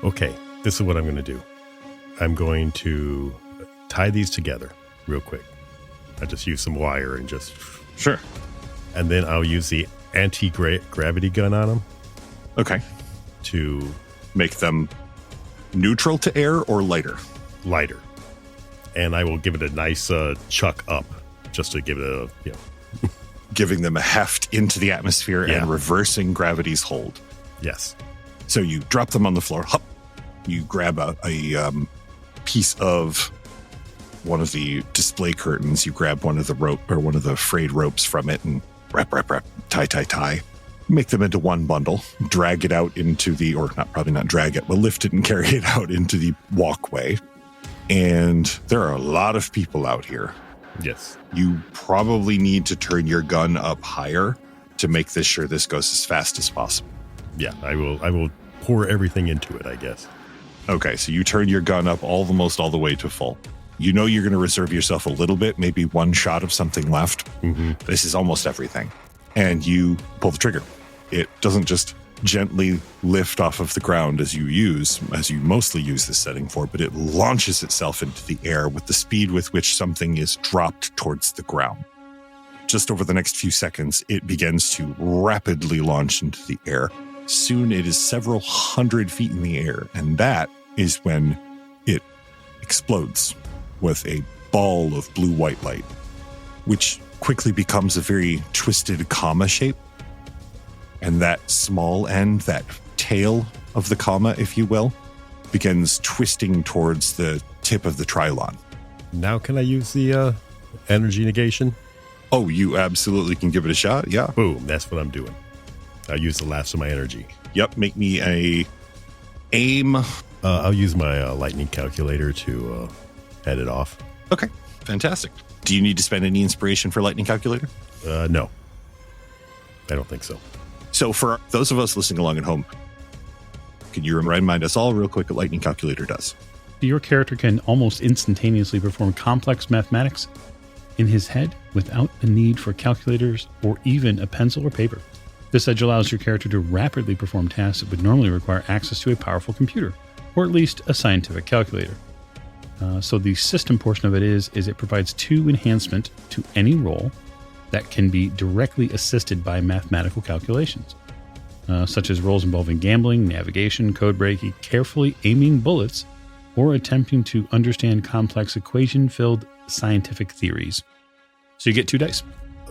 Okay, this is what I'm going to do. I'm going to tie these together real quick. I just use some wire and just... Sure. And then I'll use the anti-gravity gun on them. Okay. To make them neutral to air or lighter? Lighter. And I will give it a nice chuck up, just to give it a, giving them a heft into the atmosphere and reversing gravity's hold. Yes. So you drop them on the floor. Hup. You grab a piece of one of the display curtains. You grab one of the rope or one of the frayed ropes from it and wrap, tie. Make them into one bundle. Drag it out into the, or probably not drag it, but lift it and carry it out into the walkway. And there are a lot of people out here. Yes. You probably need to turn your gun up higher to make sure this goes as fast as possible. Yeah, I will pour everything into it, I guess. Okay, so you turn your gun up almost all the way to full. You know you're going to reserve yourself a little bit, maybe one shot of something left. Mm-hmm. This is almost everything. And you pull the trigger. It doesn't just gently lift off of the ground as you mostly use this setting for, but it launches itself into the air with the speed with which something is dropped towards the ground. Just over the next few seconds, it begins to rapidly launch into the air. Soon it is several hundred feet in the air, and that is when it explodes with a ball of blue-white light, which quickly becomes a very twisted comma shape. And that small end, that tail of the comma, if you will, begins twisting towards the tip of the trilon. Now can I use the energy negation? Oh, you absolutely can give it a shot, yeah. Boom, that's what I'm doing. I'll use the last of my energy. Yep, make me a aim. I'll use my lightning calculator to head it off. Okay, fantastic. Do you need to spend any inspiration for lightning calculator? No. I don't think so. So for those of us listening along at home, can you remind us all real quick what lightning calculator does? Your character can almost instantaneously perform complex mathematics in his head without the need for calculators or even a pencil or paper. This edge allows your character to rapidly perform tasks that would normally require access to a powerful computer, or at least a scientific calculator. So the system portion of it is it provides 2 enhancement to any roll that can be directly assisted by mathematical calculations, such as rolls involving gambling, navigation, code breaking, carefully aiming bullets, or attempting to understand complex equation-filled scientific theories. So you get 2 dice.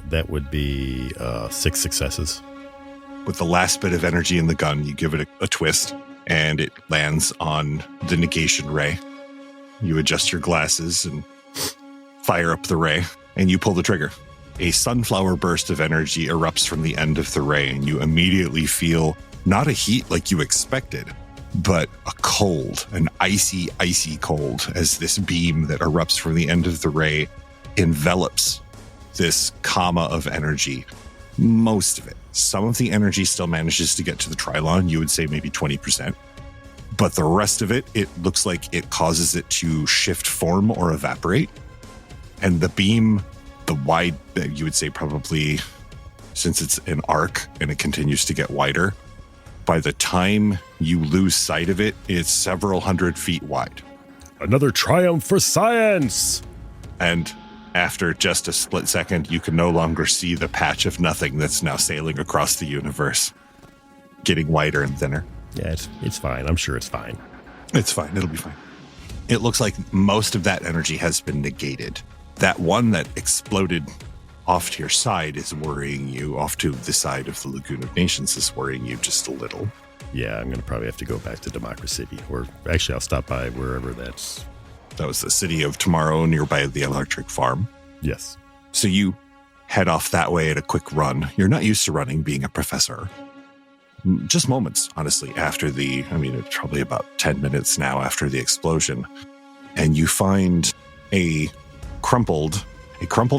That would be 6 successes. With the last bit of energy in the gun, you give it a twist, and it lands on the negation ray. You adjust your glasses and fire up the ray, and you pull the trigger. A sunflower burst of energy erupts from the end of the ray, and you immediately feel not a heat like you expected, but a cold, an icy, icy cold, as this beam that erupts from the end of the ray envelops this comma of energy. Most of it. Some of the energy still manages to get to the Trilon. You would say maybe 20%. But the rest of it, it looks like it causes it to shift form or evaporate. And the beam, the wide, you would say probably, since it's an arc and it continues to get wider, by the time you lose sight of it, it's several hundred feet wide. Another triumph for science! And after just a split second, you can no longer see the patch of nothing that's now sailing across the universe, getting wider and thinner. Yeah, it's fine. I'm sure it's fine. It's fine. It'll be fine. It looks like most of that energy has been negated. That one that exploded off to your side is worrying you. Off to the side of the Lagoon of Nations is worrying you just a little. Yeah, I'm going to probably have to go back to Democracy City. Or actually, I'll stop by wherever that's... That was the city of Tomorrow nearby the electric farm. Yes. So you head off that way at a quick run. You're not used to running, being a professor. Just moments, honestly, after it's probably about 10 minutes now after the explosion. And you find a crumpled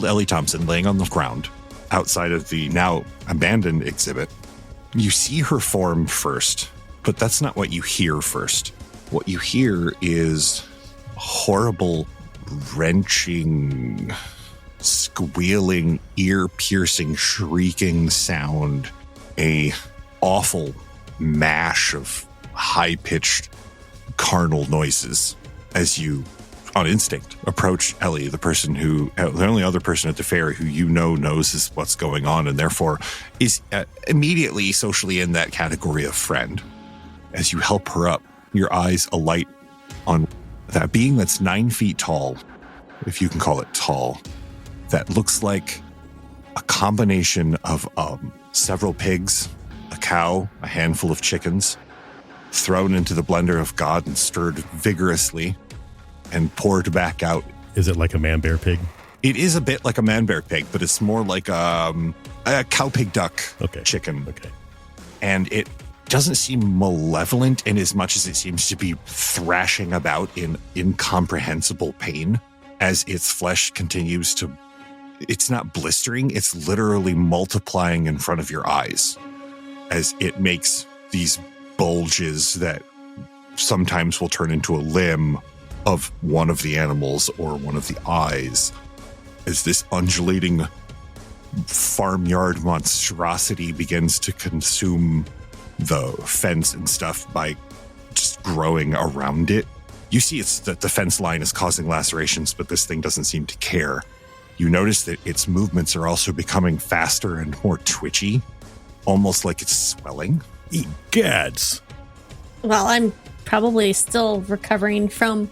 Ellie Thompson laying on the ground outside of the now abandoned exhibit. You see her form first, but that's not what you hear first. What you hear is horrible, wrenching, squealing, ear-piercing, shrieking sound. A awful mash of high-pitched carnal noises as you, on instinct, approach Ellie, the only other person at the fair who you know knows what's going on and therefore is immediately socially in that category of friend. As you help her up, your eyes alight on that being that's 9 feet tall, if you can call it tall, that looks like a combination of several pigs, a cow, a handful of chickens, thrown into the blender of God and stirred vigorously and poured back out. Is it like a man-bear pig? It is a bit like a man-bear pig, but it's more like a cow-pig-duck chicken. Okay. And it doesn't seem malevolent in as much as it seems to be thrashing about in incomprehensible pain as its flesh continues to... It's not blistering, it's literally multiplying in front of your eyes as it makes these bulges that sometimes will turn into a limb of one of the animals or one of the eyes as this undulating farmyard monstrosity begins to consume the fence and stuff by just growing around it. You see it's that the fence line is causing lacerations, but this thing doesn't seem to care. You notice that its movements are also becoming faster and more twitchy, almost like it's swelling. Egads! Well, I'm probably still recovering from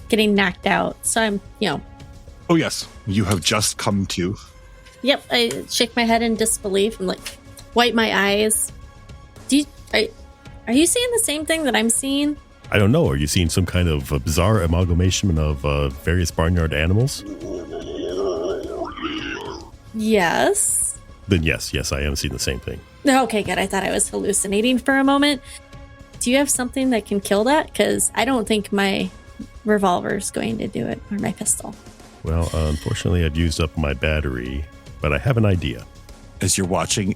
getting knocked out, so I'm, Oh yes, you have just come to. Yep, I shake my head in disbelief and wipe my eyes. Are you seeing the same thing that I'm seeing? I don't know. Are you seeing some kind of bizarre amalgamation of various barnyard animals? Yes. Then yes, I am seeing the same thing. Okay, good. I thought I was hallucinating for a moment. Do you have something that can kill that? Because I don't think my revolver's going to do it, or my pistol. Well, unfortunately, I've used up my battery, but I have an idea. As you're watching,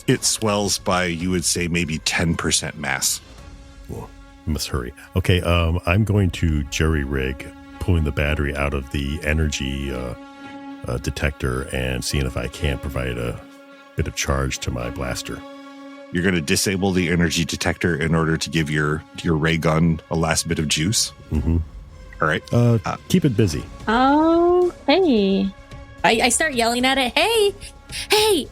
it swells by, you would say, maybe 10% mass. Well, I must hurry. Okay, I'm going to jury-rig, pulling the battery out of the energy detector and seeing if I can't provide bit of charge to my blaster. You're going to disable the energy detector in order to give your ray gun a last bit of juice. Mm-hmm. All right. Keep it busy. Oh, hey. I start yelling at it. Hey,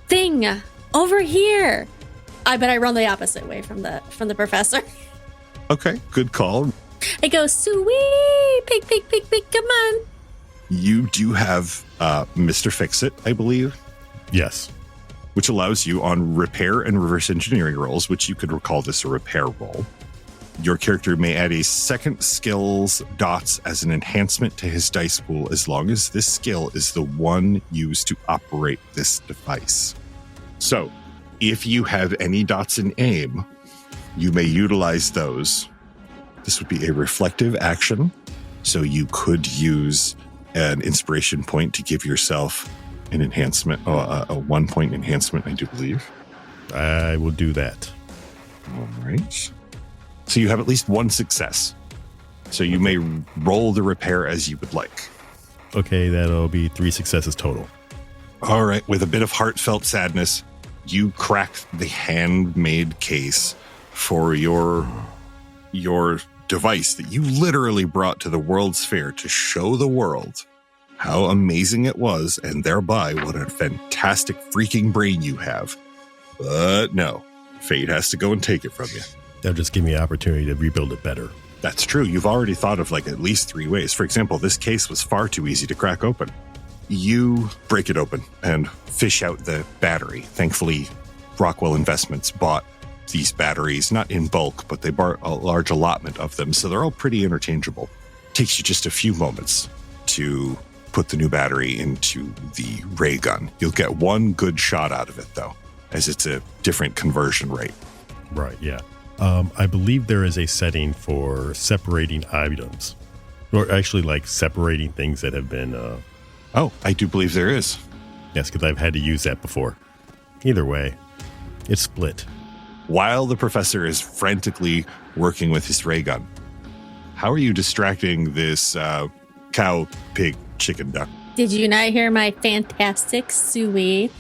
thing, over here. But I run the opposite way from the professor. Okay, good call. I go, sweet, pig, come on. You do have Mr. Fix-It, I believe, Yes. which allows you on repair and reverse engineering rolls, which you could recall this a repair roll. Your character may add a second skill's dots as an enhancement to his dice pool as long as this skill is the one used to operate this device. So, if you have any dots in aim, you may utilize those. This would be a reflective action, so you could use an inspiration point to give yourself an enhancement, a 1-point enhancement, I do believe. I will do that. All right. So you have at least one success. So you may roll the repair as you would like. Okay, that'll be 3 successes total. All right. With a bit of heartfelt sadness, you crack the handmade case for your device that you literally brought to the World's Fair to show the world how amazing it was, and thereby what a fantastic freaking brain you have. But no, fate has to go and take it from you. That'll just give me an opportunity to rebuild it better. That's true. You've already thought of like at least 3 ways. For example, this case was far too easy to crack open. You break it open and fish out the battery. Thankfully, Rockwell Investments bought these batteries, not in bulk, but they bought a large allotment of them, so they're all pretty interchangeable. Takes you just a few moments to put the new battery into the ray gun. You'll get one good shot out of it, though, as it's a different conversion rate. Right, yeah. I believe there is a setting for separating items, or actually like separating things that have been... Oh, I do believe there is. Yes, because I've had to use that before. Either way, it's split. While the professor is frantically working with his ray gun, how are you distracting this cow, pig, chicken, duck? Did you not hear my fantastic suey?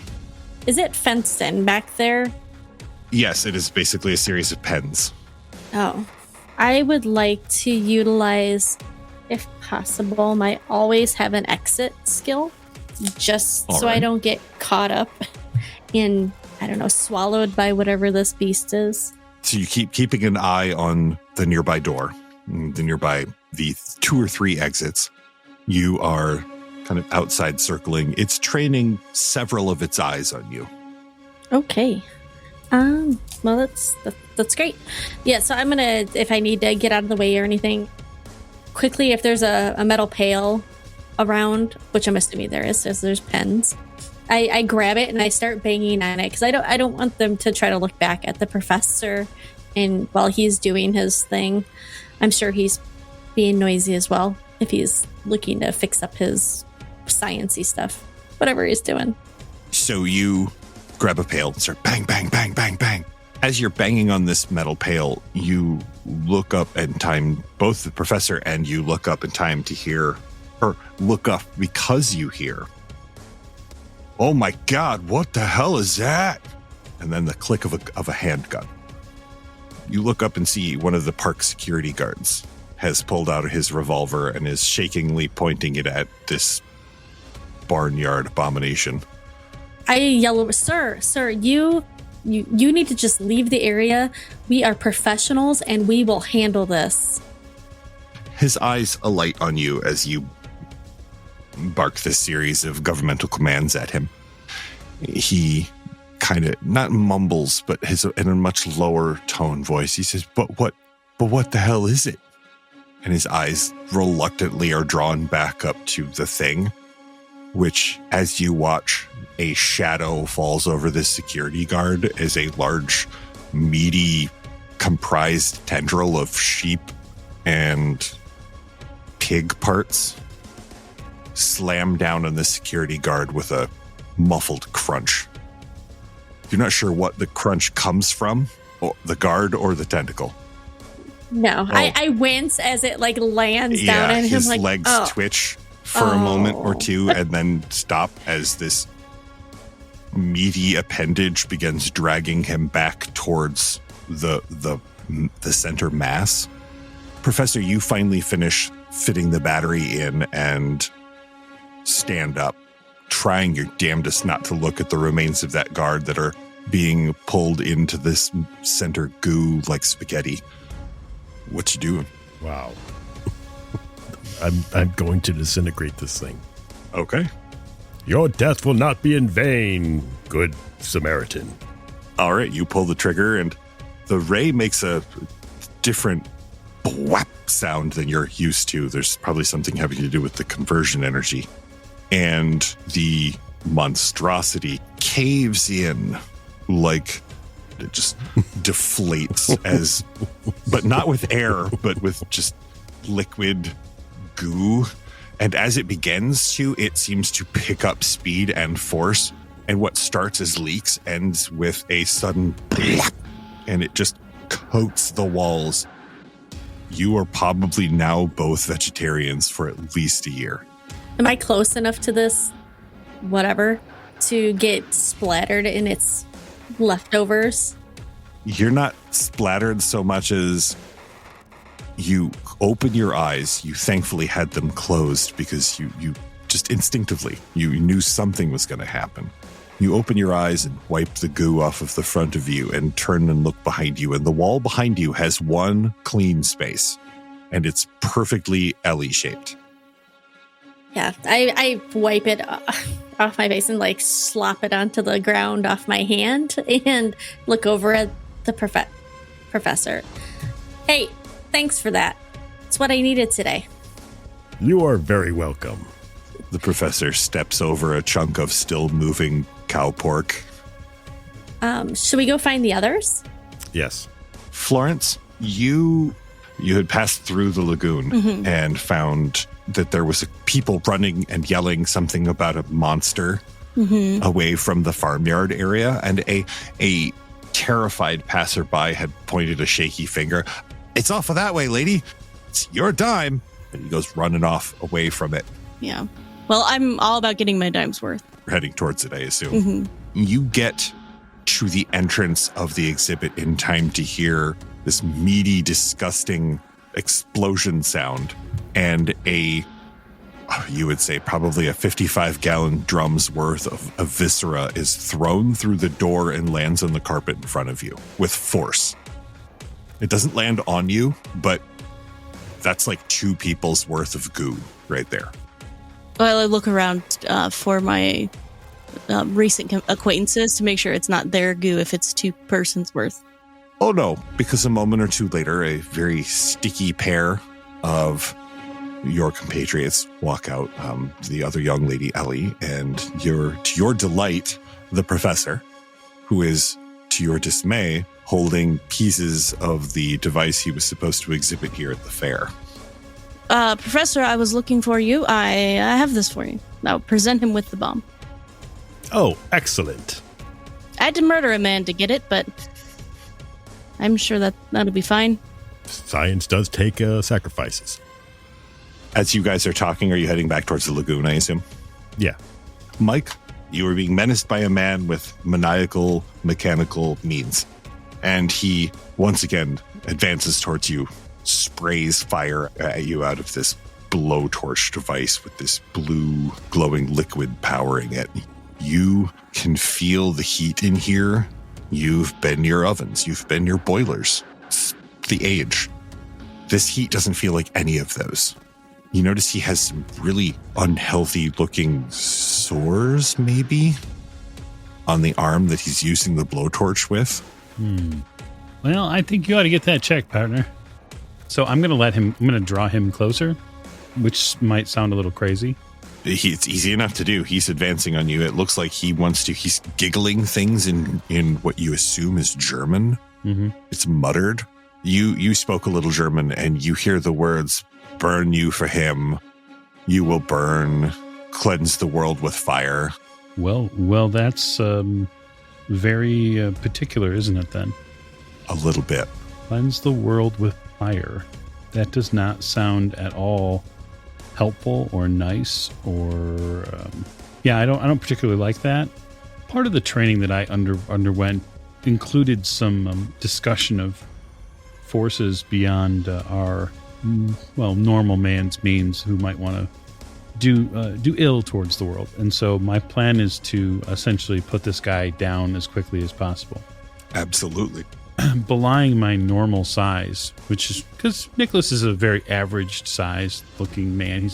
Is it fenced in back there? Yes, it is basically a series of pens. Oh, I would like to utilize, if possible, my always have an exit skill, just All so right. I don't get caught up in, I don't know, swallowed by whatever this beast is. So you keep keeping an eye on the nearby door, the 2 or 3 exits. You are kind of outside circling. It's training several of its eyes on you. Okay. Well, that's great. Yeah, so I'm gonna, if I need to get out of the way or anything, quickly, if there's a metal pail around, which I'm assuming there is, as there's pens, I grab it and I start banging on it because I don't want them to try to look back at the professor, and while he's doing his thing, I'm sure he's being noisy as well if he's looking to fix up his science-y stuff, whatever he's doing. So you grab a pail and start bang, bang, bang, bang, bang. As you're banging on this metal pail, you look up in time, both the professor and you look up in time to hear, or look up because you hear, "Oh my God, what the hell is that?" And then the click of a handgun. You look up and see one of the park security guards has pulled out his revolver and is shakingly pointing it at this barnyard abomination. I yell, sir, you need to just leave the area. We are professionals and we will handle this. His eyes alight on you as you bark this series of governmental commands at him. He kind of not mumbles, but in a much lower tone voice, he says, but what the hell is it? And his eyes reluctantly are drawn back up to the thing, which, as you watch, a shadow falls over this security guard as a large, meaty, comprised tendril of sheep and pig parts slam down on the security guard with a muffled crunch. You're not sure what the crunch comes from, or the guard or the tentacle. No, Oh. I wince as it like lands down, and his I'm like, legs oh. twitch for a moment or two and then stop as this meaty appendage begins dragging him back towards the center mass. Professor, you finally finish fitting the battery in and stand up, trying your damnedest not to look at the remains of that guard that are being pulled into this center goo like spaghetti. What you doing? Wow. I'm going to disintegrate this thing. Okay. Your death will not be in vain, good Samaritan. All right, you pull the trigger and the ray makes a different whap sound than you're used to. There's probably something having to do with the conversion energy. And the monstrosity caves in like it just deflates but not with air, but with just liquid goo. And as it begins to, it seems to pick up speed and force. And what starts as leaks ends with a sudden blap, and it just coats the walls. You are probably now both vegetarians for at least a year. Am I close enough to this, whatever, to get splattered in its leftovers? You're not splattered so much as you open your eyes. You thankfully had them closed because you just instinctively, you knew something was going to happen. You open your eyes and wipe the goo off of the front of you and turn and look behind you. And the wall behind you has one clean space, and it's perfectly Ellie-shaped. Yeah, I wipe it off my face and like slop it onto the ground off my hand and look over at the professor. Hey, thanks for that. It's what I needed today. You are very welcome. The professor steps over a chunk of still moving cow pork. Should we go find the others? Yes. Florence, you had passed through the lagoon and found that there was people running and yelling something about a monster away from the farmyard area, and a terrified passerby had pointed a shaky finger. It's off of that way, lady. It's your dime. And he goes running off away from it. Yeah. Well, I'm all about getting my dime's worth. Heading towards it, I assume. You get to the entrance of the exhibit in time to hear this meaty, disgusting explosion sound, and you would say probably a 55-gallon drum's worth of viscera is thrown through the door and lands on the carpet in front of you with force. It doesn't land on you, but that's like 2 people's worth of goo right there. Well, I look around for my recent acquaintances to make sure it's not their goo if it's 2 persons worth. Oh, no, because a moment or two later, a very sticky pair of your compatriots walk out, the other young lady, Ellie, and to your delight, the professor, who is, to your dismay, holding pieces of the device he was supposed to exhibit here at the fair. Professor, I was looking for you. I have this for you. Now present him with the bomb. Oh, excellent. I had to murder a man to get it, but I'm sure that'll be fine. Science does take sacrifices. As you guys are talking, are you heading back towards the lagoon, I assume? Yeah. Mike, you are being menaced by a man with maniacal, mechanical means. And he, once again, advances towards you, sprays fire at you out of this blowtorch device with this blue glowing liquid powering it. You can feel the heat in here. You've been near ovens. You've been near boilers. It's the age. This heat doesn't feel like any of those. You notice he has some really unhealthy looking sores, maybe, on the arm that he's using the blowtorch with. Well, I think you ought to get that checked, partner. So I'm going to draw him closer, which might sound a little crazy. It's easy enough to do. He's advancing on you. It looks like he's giggling things in what you assume is German. It's muttered. You spoke a little German, and you hear the words, "Burn you for him. You will burn. Cleanse the world with fire." Well, that's very particular, isn't it, then? A little bit. Cleanse the world with fire. That does not sound at all helpful or nice or... I don't particularly like that part of the training that I underwent included some discussion of forces beyond our normal man's means who might want to do ill towards the world. And so my plan is to essentially put this guy down as quickly as possible. Absolutely. Belying my normal size, which is because Nicholas is a very average sized looking man.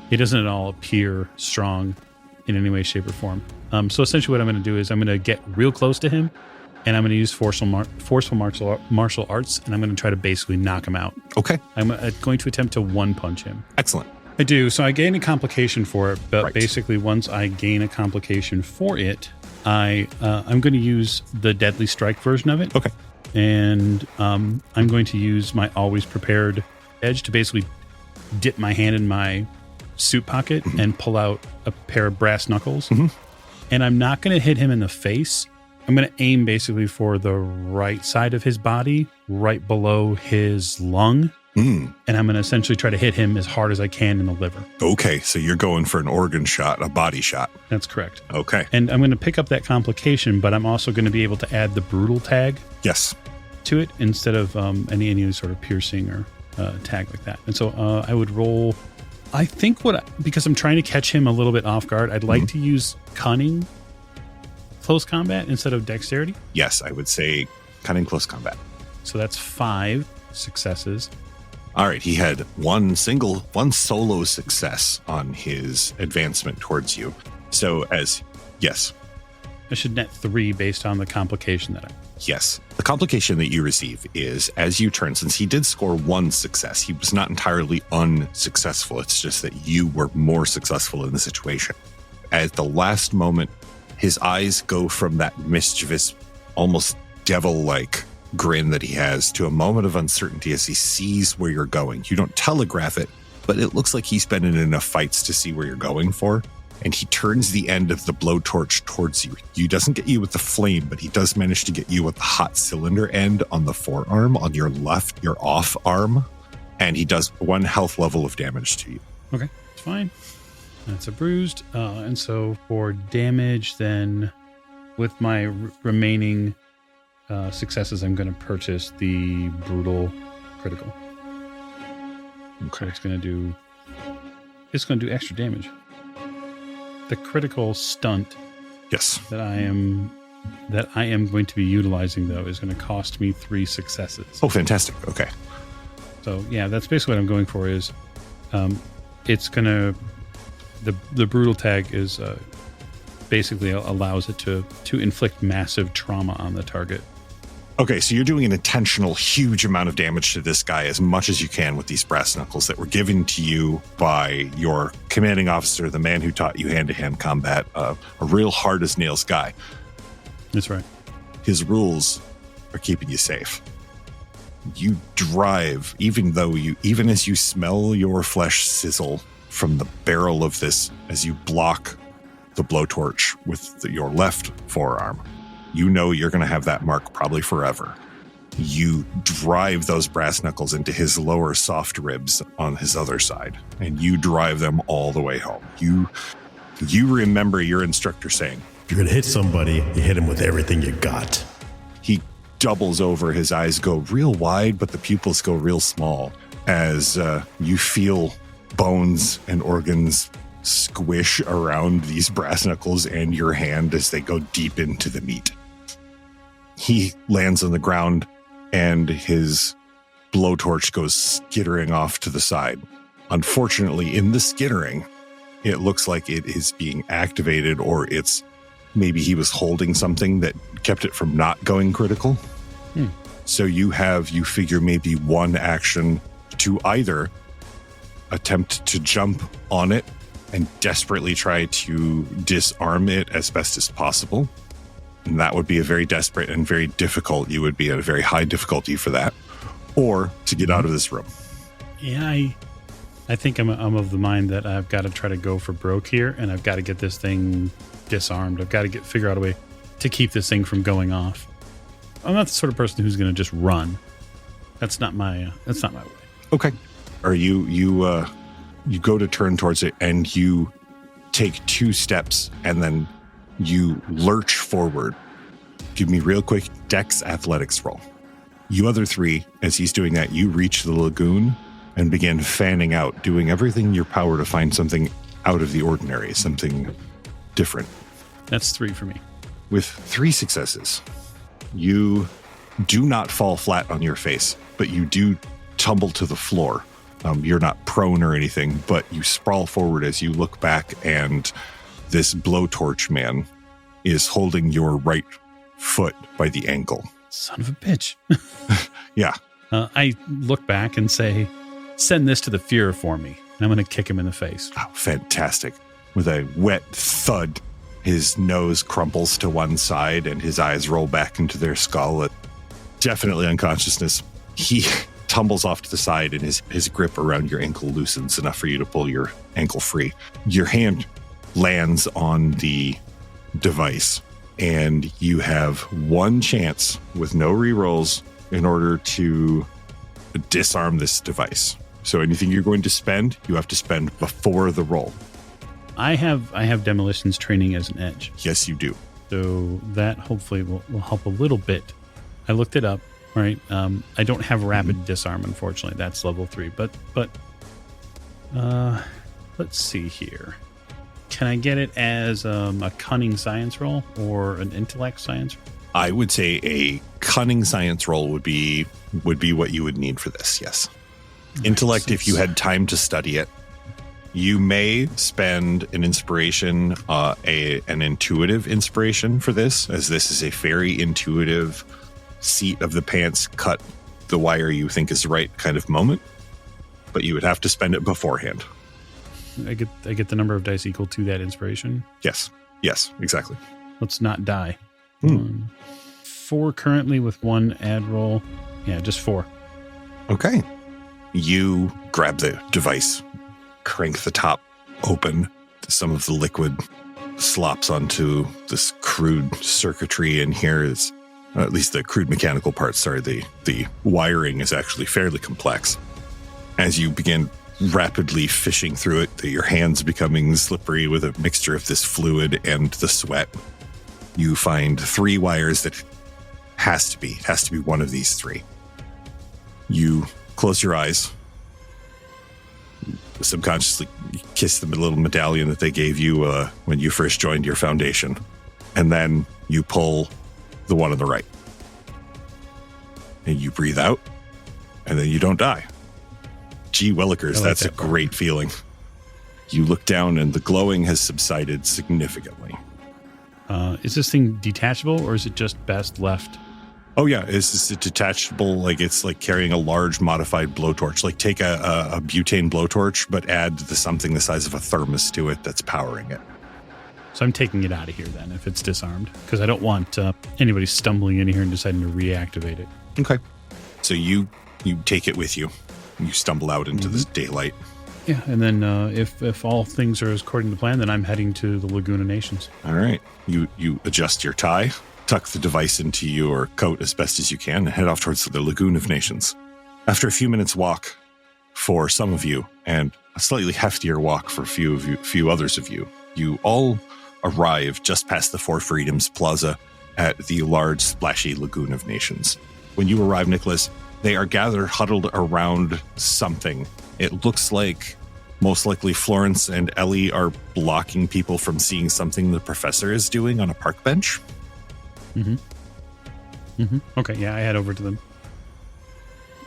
He doesn't at all appear strong in any way, shape, or form. So essentially what I'm going to do is I'm going to get real close to him, and I'm going to use forceful martial arts, and I'm going to try to basically knock him out. Okay. I'm going to attempt to one punch him. Excellent. I do. So I gain a complication for it, but Right. basically once I gain a complication for it, I'm going to use the deadly strike version of it. Okay. And I'm going to use my always prepared edge to basically dip my hand in my suit pocket and pull out a pair of brass knuckles. And I'm not going to hit him in the face. I'm going to aim basically for the right side of his body, right below his lung. And I'm going to essentially try to hit him as hard as I can in the liver. Okay, so you're going for an organ shot, a body shot. That's correct. Okay. And I'm going to pick up that complication, but I'm also going to be able to add the brutal tag Yes. to it instead of any sort of piercing or tag like that. And so I would roll, I think because I'm trying to catch him a little bit off guard, I'd like to use cunning close combat instead of dexterity. Yes, I would say cunning close combat. So that's 5 successes. All right, he had one solo success on his advancement towards you. So yes, I should net 3 based on the complication that yes. The complication that you receive is as you turn, since he did score 1 success, he was not entirely unsuccessful. It's just that you were more successful in the situation. At the last moment, his eyes go from that mischievous, almost devil-like grin that he has to a moment of uncertainty as he sees where you're going. You don't telegraph it, but it looks like he's been in enough fights to see where you're going for. And he turns the end of the blowtorch towards you. He doesn't get you with the flame, but he does manage to get you with the hot cylinder end on the forearm, on your left, your off arm. And he does 1 health level of damage to you. Okay, it's fine. That's a bruised. And so for damage, then with my remaining successes, I'm going to purchase the brutal critical. Okay, it's going to do extra damage. The critical stunt, Yes. that I am going to be utilizing though is going to cost me 3 successes. Oh, fantastic. Okay. So yeah, that's basically what I'm going for. Is it's going to the brutal tag is basically allows it to inflict massive trauma on the target. Okay, so you're doing an intentional huge amount of damage to this guy as much as you can with these brass knuckles that were given to you by your commanding officer, the man who taught you hand-to-hand combat, a real hard-as-nails guy. That's right. His rules are keeping you safe. You drive, even as you smell your flesh sizzle from the barrel of this, as you block the blowtorch with your left forearm. You know you're going to have that mark probably forever. You drive those brass knuckles into his lower soft ribs on his other side, and you drive them all the way home. You remember your instructor saying, If you're going to hit somebody, you hit him with everything you got. he doubles over, his eyes go real wide, but the pupils go real small as you feel bones and organs squish around these brass knuckles and your hand as they go deep into the meat. He lands on the ground and his blowtorch goes skittering off to the side. Unfortunately, in the skittering, it looks like it is being activated, or maybe he was holding something that kept it from not going critical. So you figure maybe 1 action to either attempt to jump on it and desperately try to disarm it as best as possible. And that would be a very desperate and very difficult. You would be at a very high difficulty for that. Or to get out of this room. Yeah, I think I'm of the mind that I've got to try to go for broke here, and I've got to get this thing disarmed. I've got to figure out a way to keep this thing from going off. I'm not the sort of person who's going to just run. That's not my way. Okay. Or you go to turn towards it and you take 2 steps and then You lurch forward. Give me real quick Dex athletics roll. You other three, as he's doing that, you reach the lagoon and begin fanning out, doing everything in your power to find something out of the ordinary, something different. That's 3 for me. With 3 successes, you do not fall flat on your face, but you do tumble to the floor. You're not prone or anything, but you sprawl forward as you look back, and this blowtorch man is holding your right foot by the ankle. Son of a bitch. Yeah. I look back and say, send this to the Fuhrer for me. And I'm going to kick him in the face. Oh, fantastic. With a wet thud, his nose crumples to one side and his eyes roll back into their skull. Definitely unconsciousness. He tumbles off to the side and his grip around your ankle loosens enough for you to pull your ankle free. Your hand lands on the device, and you have one chance with no rerolls in order to disarm this device. So anything you're going to spend, you have to spend before the roll. I have demolitions training as an edge. Yes, you do. So that hopefully will help a little bit. I looked it up, right? I don't have rapid disarm, unfortunately. That's level 3. But let's see here. Can I get it as a cunning science roll or an intellect science roll? I would say a cunning science roll would be what you would need for this, yes. Intellect, if you had time to study it. You may spend an inspiration, an intuitive inspiration for this, as this is a very intuitive seat of the pants, cut the wire you think is the right kind of moment, but you would have to spend it beforehand. I get the number of dice equal to that inspiration. Yes, exactly. Let's not die. 4 currently with 1 add roll. Yeah, just 4. Okay. You grab the device, crank the top open. Some of the liquid slops onto this crude circuitry in here. Is at least the crude mechanical parts. Sorry, the wiring is actually fairly complex. As you begin rapidly fishing through it, your hands becoming slippery with a mixture of this fluid and the sweat, you find 3 wires that has to be one of these 3. You close your eyes, subconsciously kiss the little medallion that they gave you when you first joined your foundation, and then you pull the one on the right. And you breathe out, and then you don't die. Gee willikers, like that's that a great feeling. You look down, and the glowing has subsided significantly. Is this thing detachable, or is it just best left? Oh, yeah. It's just a detachable, like it's like carrying a large modified blowtorch. Like take a butane blowtorch, but add something the size of a thermos to it that's powering it. So I'm taking it out of here then if it's disarmed, because I don't want anybody stumbling in here and deciding to reactivate it. Okay. So you take it with you. You stumble out into this daylight. Yeah, and then if all things are according to plan, then I'm heading to the Laguna Nations. All right. You adjust your tie, tuck the device into your coat as best as you can, and head off towards the Lagoon of Nations. After a few minutes walk for some of you, and a slightly heftier walk for a few others of you, you all arrive just past the Four Freedoms Plaza at the large, splashy Lagoon of Nations. When you arrive, Nicholas, they are gathered, huddled around something. It looks like most likely Florence and Ellie are blocking people from seeing something the professor is doing on a park bench. Okay, yeah, I head over to them.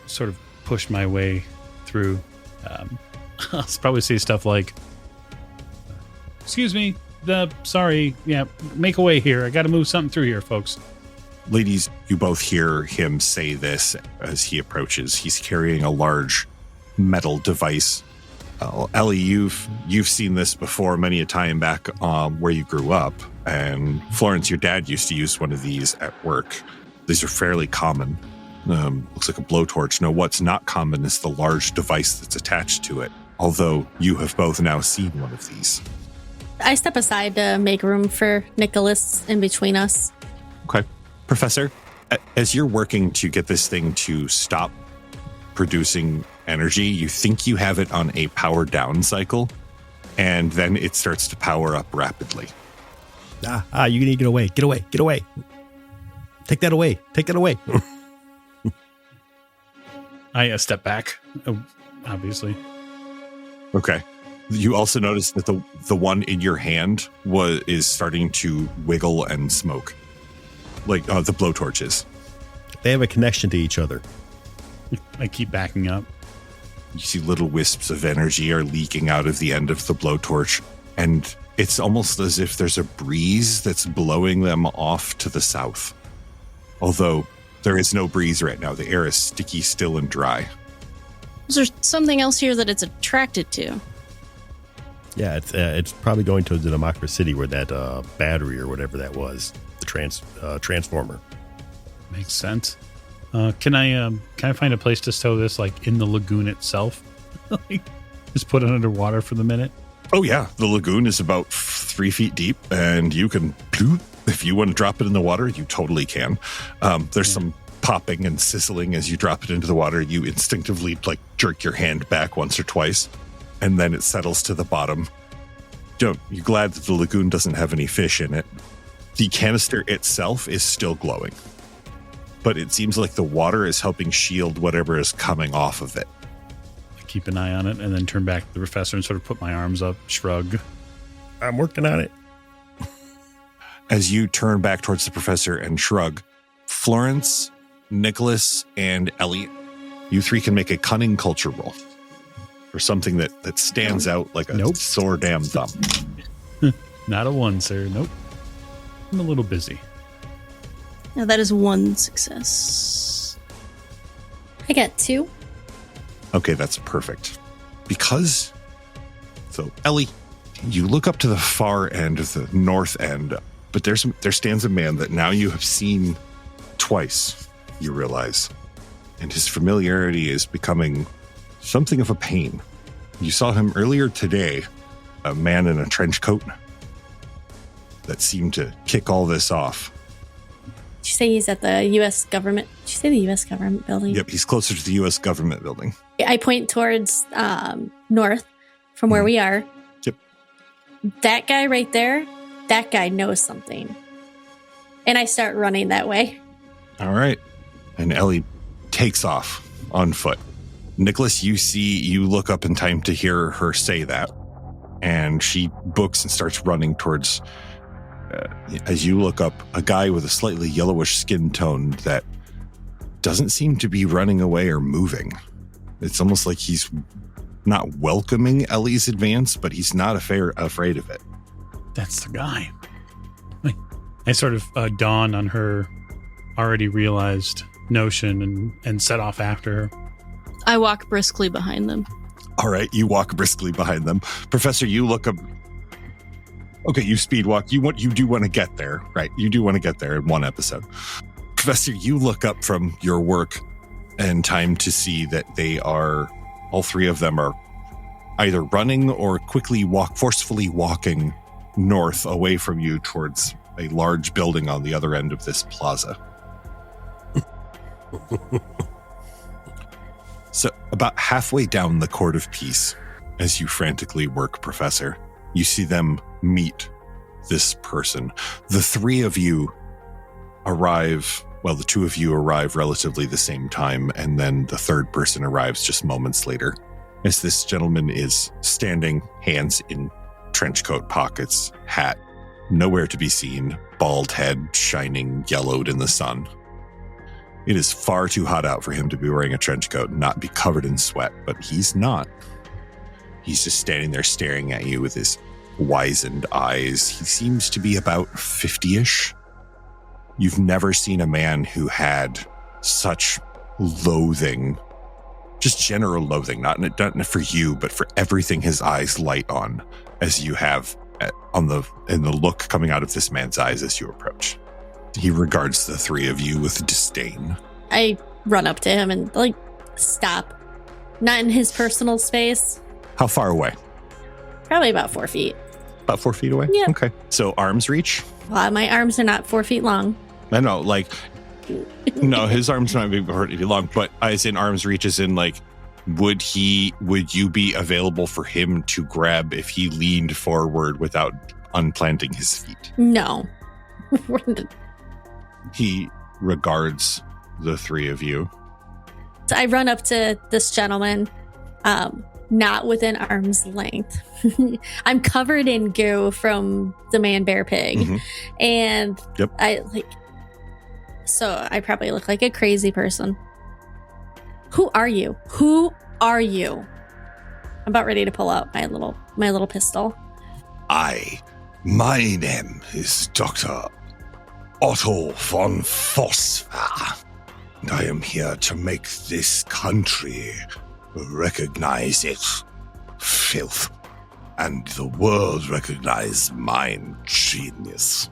Sort of push my way through. I'll probably say stuff like, excuse me, sorry, yeah, make a way here. I got to move something through here, folks. Ladies, you both hear him say this as he approaches. He's carrying a large metal device. Ellie, you've seen this before many a time back where you grew up. And Florence, your dad used to use one of these at work. These are fairly common. Looks like a blowtorch. No, what's not common is the large device that's attached to it. Although you have both now seen one of these. I step aside to make room for Nicholas in between us. Okay. Professor, as you're working to get this thing to stop producing energy, you think you have it on a power down cycle, and then it starts to power up rapidly. You need to get away. Get away. Get away. Take that away. Take that away. I step back, obviously. Okay. You also notice that the one in your hand is starting to wiggle and smoke, like the blowtorches. They have a connection to each other. I keep backing up. You see little wisps of energy are leaking out of the end of the blowtorch, and it's almost as if there's a breeze that's blowing them off to the south. Although there is no breeze right now. The air is sticky, still, and dry. Is there something else here that it's attracted to? Yeah, it's probably going to the Democracy City where that battery or whatever that was, the transformer. Makes sense. Can I find a place to stow this, like in the lagoon itself? Like, just put it underwater for the minute? Oh yeah, the lagoon is about 3 feet deep, and you can, if you want to drop it in the water, you totally can. There's some popping and sizzling as you drop it into the water. You instinctively jerk your hand back once or twice, and then it settles to the bottom. You're glad that the lagoon doesn't have any fish in it. The canister itself is still glowing, but it seems like the water is helping shield whatever is coming off of it. I keep an eye on it and then turn back to the professor and sort of put my arms up, shrug. I'm working on it. As you turn back towards the professor and shrug, Florence, Nicholas, and Elliot, you three can make a cunning culture roll for something that stands out like a sore damn thumb. Not a 1, sir. Nope. I'm a little busy. Now that is 1 success. I got 2. Okay, that's perfect. So Ellie, you look up to the far end of the north end, but there stands a man that now you have seen twice, you realize. And his familiarity is becoming something of a pain. You saw him earlier today, a man in a trench coat that seemed to kick all this off. Did you say he's at the U.S. government? Did you say the U.S. government building? Yep, he's closer to the U.S. government building. I point towards north from where we are. Yep. That guy right there, that guy knows something. And I start running that way. All right. And Ellie takes off on foot. Nicholas, you look up in time to hear her say that. And she books and starts running towards, as you look up, a guy with a slightly yellowish skin tone that doesn't seem to be running away or moving. It's almost like he's not welcoming Ellie's advance, but he's not afraid of it. That's the guy. I sort of dawn on her already realized notion and set off after her. I walk briskly behind them. All right, you walk briskly behind them. Professor, you look up. Okay, you speed walk. You do want to get there, right? You do want to get there in one episode. Professor, you look up from your work in time to see that all 3 of them are either running or forcefully walking north away from you towards a large building on the other end of this plaza. So about halfway down the Court of Peace, as you frantically work, Professor, you see them meet this person. The 3 of you arrive, well, the 2 of you arrive relatively the same time, and then the 3rd person arrives just moments later, as this gentleman is standing, hands in trench coat pockets, hat, nowhere to be seen, bald head shining yellowed in the sun. It is far too hot out for him to be wearing a trench coat and not be covered in sweat, but he's not. He's just standing there staring at you with his wizened eyes. He seems to be about 50-ish. You've never seen a man who had such loathing, just general loathing, not for you, but for everything his eyes light on, as you have in the look coming out of this man's eyes as you approach. He regards the 3 of you with disdain. I run up to him and stop. Not in his personal space. How far away? Probably about 4 feet. About 4 feet away? Yeah. Okay. So arm's reach? Well, my arms are not 4 feet long. I know, no, his arms might be pretty long, but as in arm's reach, as in would you be available for him to grab if he leaned forward without unplanting his feet. No. He regards the three of you. So I run up to this gentleman, not within arm's length. I'm covered in goo from the man bear pig. Mhm. And Yep. so I probably look like a crazy person. Who are you? Who are you? I'm about ready to pull out my little pistol. My name is Dr. Otto von Phosphor, and I am here to make this country recognize its filth, and the world recognize mine genius.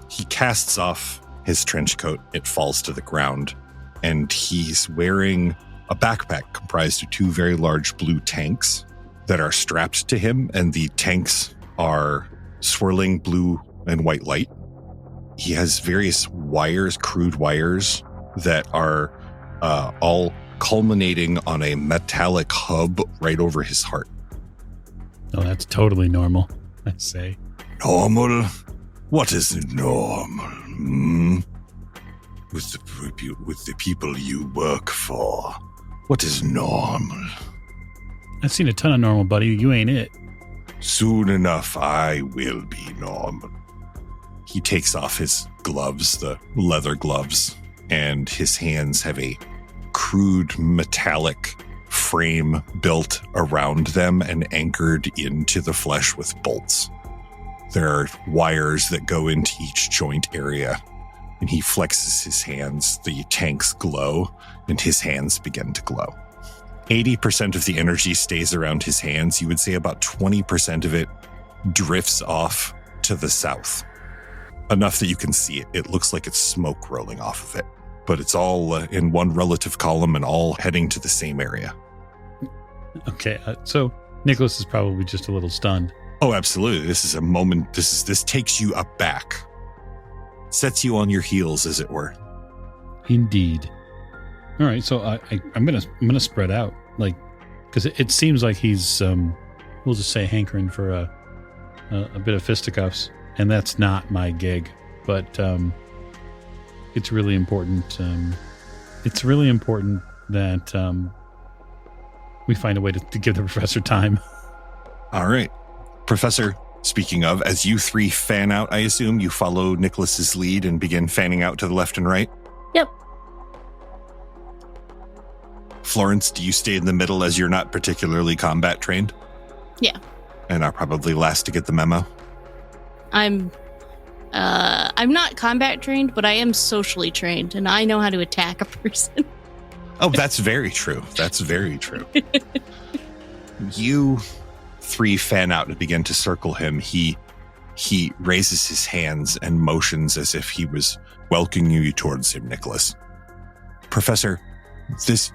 He casts off his trench coat. It falls to the ground, and he's wearing a backpack comprised of two very large blue tanks that are strapped to him, and the tanks are swirling blue and white light. He has various wires, crude wires, that are all culminating on a metallic hub right over his heart. Oh, that's totally normal, I say. Normal? What is normal? With the people you work for, what is normal? I've seen a ton of normal, buddy. You ain't it. Soon enough, I will be normal. He takes off his gloves, the leather gloves, and his hands have a crude metallic frame built around them and anchored into the flesh with bolts. There are wires that go into each joint area, and he flexes his hands. The tanks glow, and his hands begin to glow. 80% of the energy stays around his hands. You would say about 20% of it drifts off to the south. Enough that you can see it. It looks like it's smoke rolling off of it. But it's all in one relative column and all heading to the same area. Okay, so Nicholas is probably just a little stunned. Oh, absolutely. This is a moment. This takes you aback. Sets you on your heels, as it were. Indeed. All right, so I'm gonna spread out, like, because it seems like he's we'll just say hankering for a bit of fisticuffs, and that's not my gig, but it's really important. It's really important that we find a way to give the professor time. All right, Professor. Speaking of, as you three fan out, I assume you follow Nicholas's lead and begin fanning out to the left and right. Yep. Florence, do you stay in the middle as you're not particularly combat trained? Yeah. And are probably last to get the memo? I'm not combat trained, but I am socially trained, and I know how to attack a person. Oh, that's very true. That's very true. You three fan out and begin to circle him. He raises his hands and motions as if he was welcoming you towards him, Nicholas. Professor,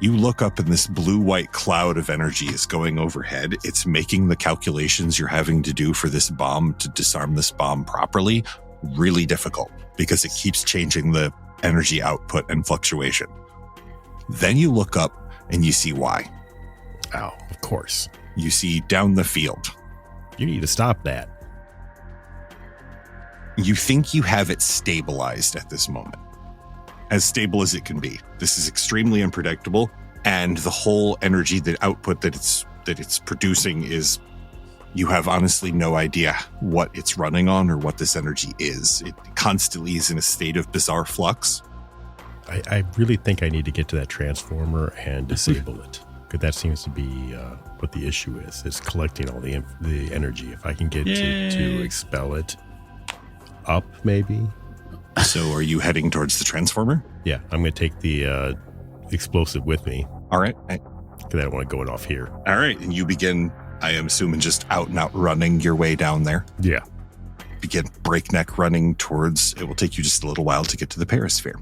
you look up and this blue-white cloud of energy is going overhead. It's making the calculations you're having to do for this bomb, to disarm this bomb properly, really difficult because it keeps changing the energy output and fluctuation. Then you look up and you see why. Oh, of course. You see down the field. You need to stop that. You think you have it stabilized at this moment. As stable as it can be. This is extremely unpredictable, and the whole energy, the output that it's producing is, you have honestly no idea what it's running on or what this energy is. It constantly is in a state of bizarre flux. I really think I need to get to that transformer and disable it. Because that seems to be what the issue is collecting all the energy. If I can get to expel it up, maybe. So are you heading towards the transformer? Yeah, I'm going to take the explosive with me. All right. Because I don't want to go off here. All right. And you begin, I am assuming, just out and out running your way down there. Yeah. Begin breakneck running towards, it will take you just a little while to get to the perisphere.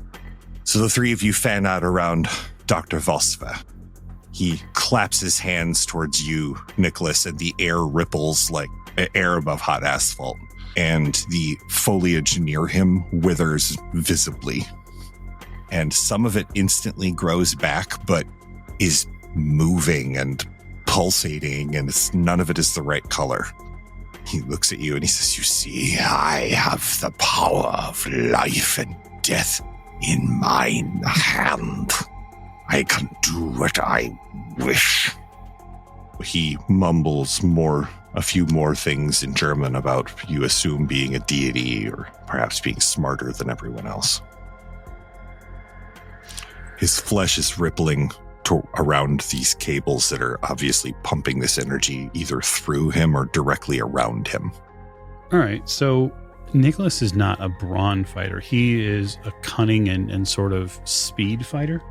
So the three of you fan out around Dr. Vosva. He claps his hands towards you, Nicholas, and the air ripples like air above hot asphalt. And the foliage near him withers visibly. And some of it instantly grows back, but is moving and pulsating, and none of it is the right color. He looks at you and he says, "You see, I have the power of life and death in mine hand. I can do what I wish." He mumbles a few more things in German about, you assume, being a deity or perhaps being smarter than everyone else. His flesh is rippling around these cables that are obviously pumping this energy either through him or directly around him. All right, so Nicholas is not a brawn fighter. He is a cunning and sort of speed fighter.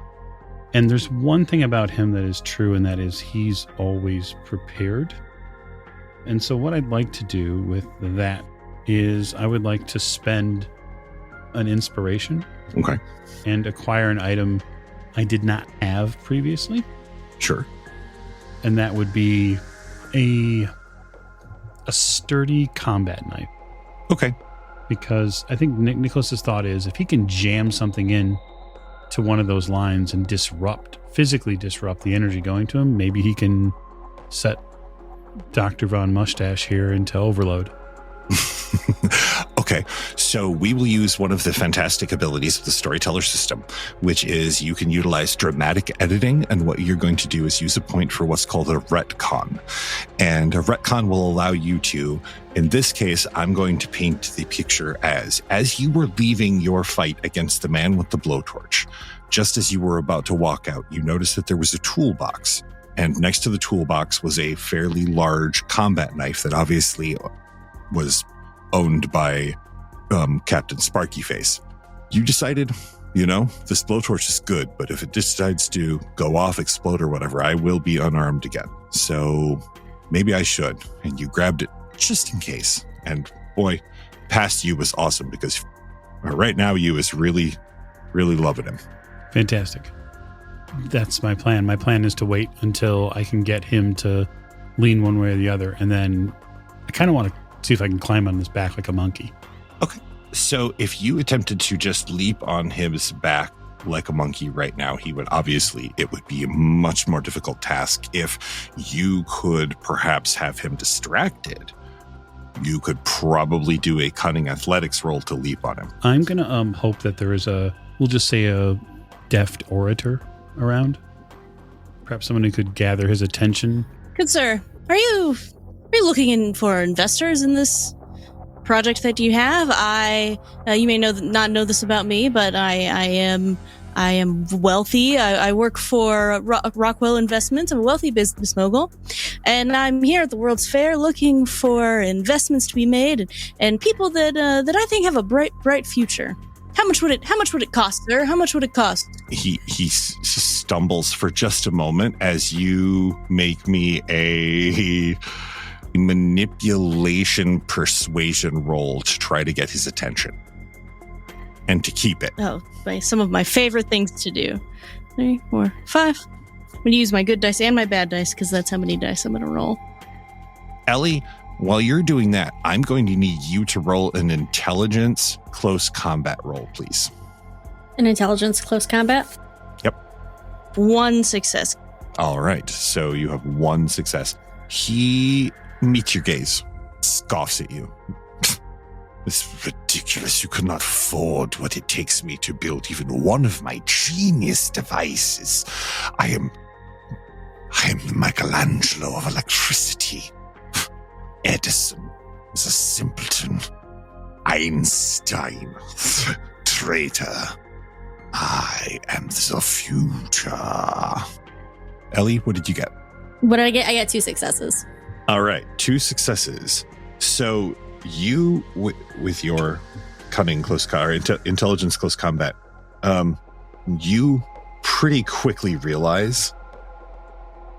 And there's one thing about him that is true, and that is he's always prepared. And so what I'd like to do with that is I would like to spend an inspiration. Okay. And acquire an item I did not have previously. Sure. And that would be a sturdy combat knife. Okay. Because I think Nicholas's thought is if he can jam something in to one of those lines and physically disrupt the energy going to him, maybe he can set Dr. Von Mustache here into overload. Okay, so we will use one of the fantastic abilities of the storyteller system, which is you can utilize dramatic editing, and what you're going to do is use a point for what's called a retcon. And a retcon will allow you to, in this case, I'm going to paint the picture as you were leaving your fight against the man with the blowtorch, just as you were about to walk out, you noticed that there was a toolbox, and next to the toolbox was a fairly large combat knife that obviously was owned by Captain Sparky Face. You decided, this blowtorch is good, but if it decides to go off, explode, or whatever, I will be unarmed again. So maybe I should. And you grabbed it just in case. And boy, past you was awesome because right now you is really, really loving him. Fantastic. That's my plan. My plan is to wait until I can get him to lean one way or the other. And then I kind of want to see if I can climb on his back like a monkey. Okay. So if you attempted to just leap on his back like a monkey right now, it would be a much more difficult task. If you could perhaps have him distracted, you could probably do a cunning athletics roll to leap on him. I'm going to hope that there is we'll just say a deft orator around. Perhaps someone who could gather his attention. Good sir, are you looking for investors in this project that you have? You may not know this about me, but I am wealthy. I work for Rockwell Investments. I'm a wealthy business mogul, and I'm here at the World's Fair looking for investments to be made and people that I think have a bright future. How much would it cost, sir? How much would it cost? He stumbles for just a moment as you make me a manipulation persuasion roll to try to get his attention and to keep it. Oh, some of my favorite things to do. 3, 4, 5. I'm going to use my good dice and my bad dice because that's how many dice I'm going to roll. Ellie, while you're doing that, I'm going to need you to roll an intelligence close combat roll, please. An intelligence close combat? Yep. 1 success. All right. So you have 1 success. He meets your gaze, scoffs at you. This is ridiculous. You could not afford what it takes me to build even one of my genius devices. I am the Michelangelo of electricity. Edison is a simpleton. Einstein, traitor. I am the future. Ellie, what did you get? What did I get? I got 2 successes. All right, 2 successes. So you, with your cunning intelligence close combat, you pretty quickly realize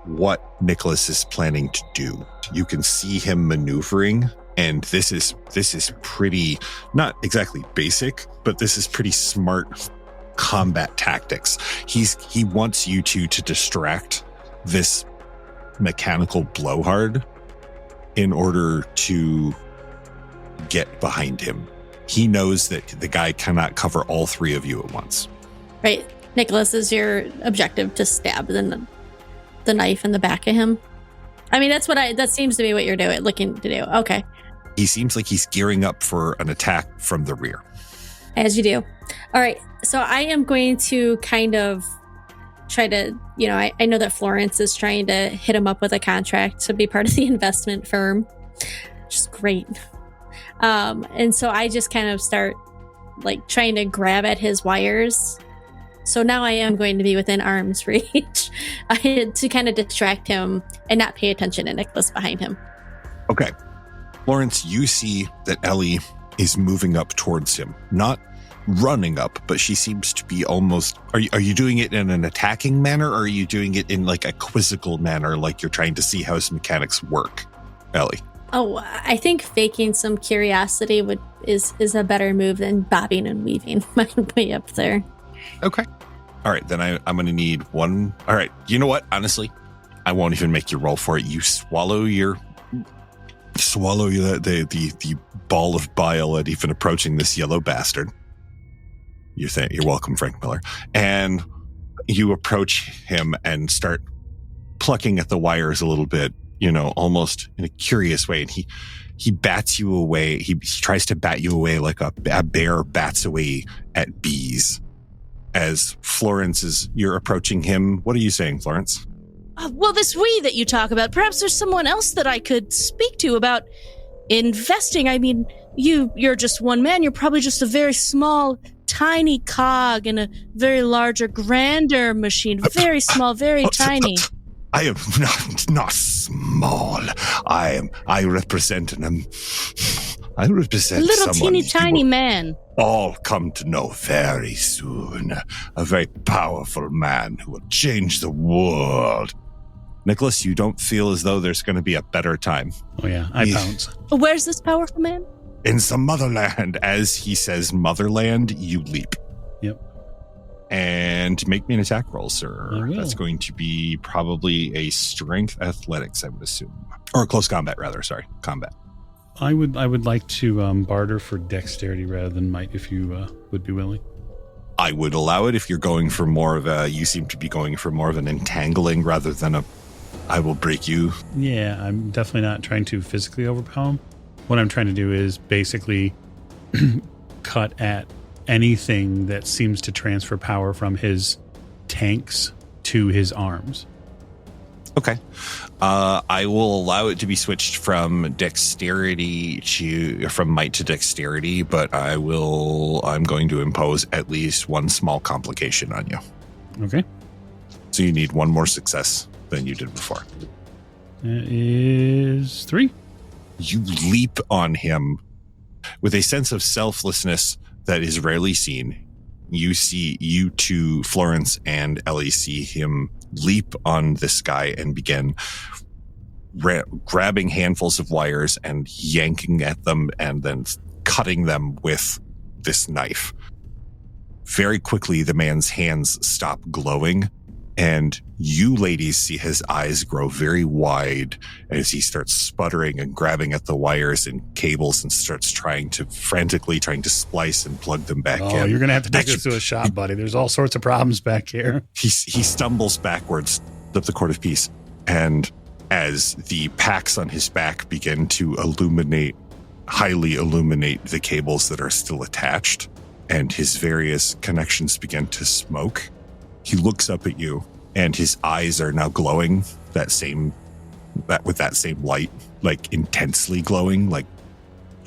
what Nicholas is planning to do. You can see him maneuvering, and this is pretty, not exactly basic, but this is pretty smart combat tactics. He wants you to distract this mechanical blowhard in order to get behind him. He knows that the guy cannot cover all 3 of you at once. Right. Nicholas, is your objective to stab the knife in the back of him? I mean, that seems to be what you're looking to do. Okay. He seems like he's gearing up for an attack from the rear. As you do. All right. So I am going to kind of try to, I know that Florence is trying to hit him up with a contract to be part of the investment firm, which is great. And so I just kind of start like trying to grab at his wires. So now I am going to be within arm's reach to kind of distract him and not pay attention to Nicholas behind him. Okay. Florence, you see that Ellie is moving up towards him, not running up, but she seems to be almost, are you doing it in an attacking manner, or are you doing it in like a quizzical manner, like you're trying to see how his mechanics work, Ellie? Oh, I think faking some curiosity is a better move than bobbing and weaving my way up there. Okay. All right, then I'm going to need one. All right, you know what? Honestly, I won't even make you roll for it. You swallow the ball of bile at even approaching this yellow bastard. You're welcome, Frank Miller. And you approach him and start plucking at the wires a little bit, almost in a curious way. And he bats you away. He tries to bat you away like a bear bats away at bees. As you're approaching him. What are you saying, Florence? Well, this we that you talk about, perhaps there's someone else that I could speak to about investing. I mean, you're just one man. You're probably just a very small, tiny cog in a very larger, grander machine. Very small, very tiny. I am not small. I represent a little teeny tiny man. All come to know very soon. A very powerful man who will change the world. Nicholas, you don't feel as though there's going to be a better time. Oh yeah, I pounce. Where's this powerful man? In some motherland. As he says motherland, you leap. Yep. And make me an attack roll, sir. I will. That's going to be probably a strength athletics, I would assume. Or close combat, rather. Sorry, combat. I would like to barter for dexterity rather than might, if you would be willing. I would allow it if you're going for more of you seem to be going for more of an entangling rather than I will break you. Yeah, I'm definitely not trying to physically overpower him. What I'm trying to do is basically cut at anything that seems to transfer power from his tanks to his arms. Okay. I will allow it to be switched from might to dexterity, but I'm going to impose at least one small complication on you. Okay. So you need one more success than you did before. That is 3. You leap on him with a sense of selflessness that is rarely seen. You two, Florence and Ellie, see him leap on this guy and begin grabbing handfuls of wires and yanking at them and then cutting them with this knife. Very quickly, the man's hands stop glowing, and you ladies see his eyes grow very wide as he starts sputtering and grabbing at the wires and cables and starts frantically trying to splice and plug them back in. Oh, you're going to have to take us to a shop, buddy. There's all sorts of problems back here. He stumbles backwards up the court of peace, and as the packs on his back begin to highly illuminate the cables that are still attached, and his various connections begin to smoke, he looks up at you, and his eyes are now glowing with that same light, like intensely glowing, like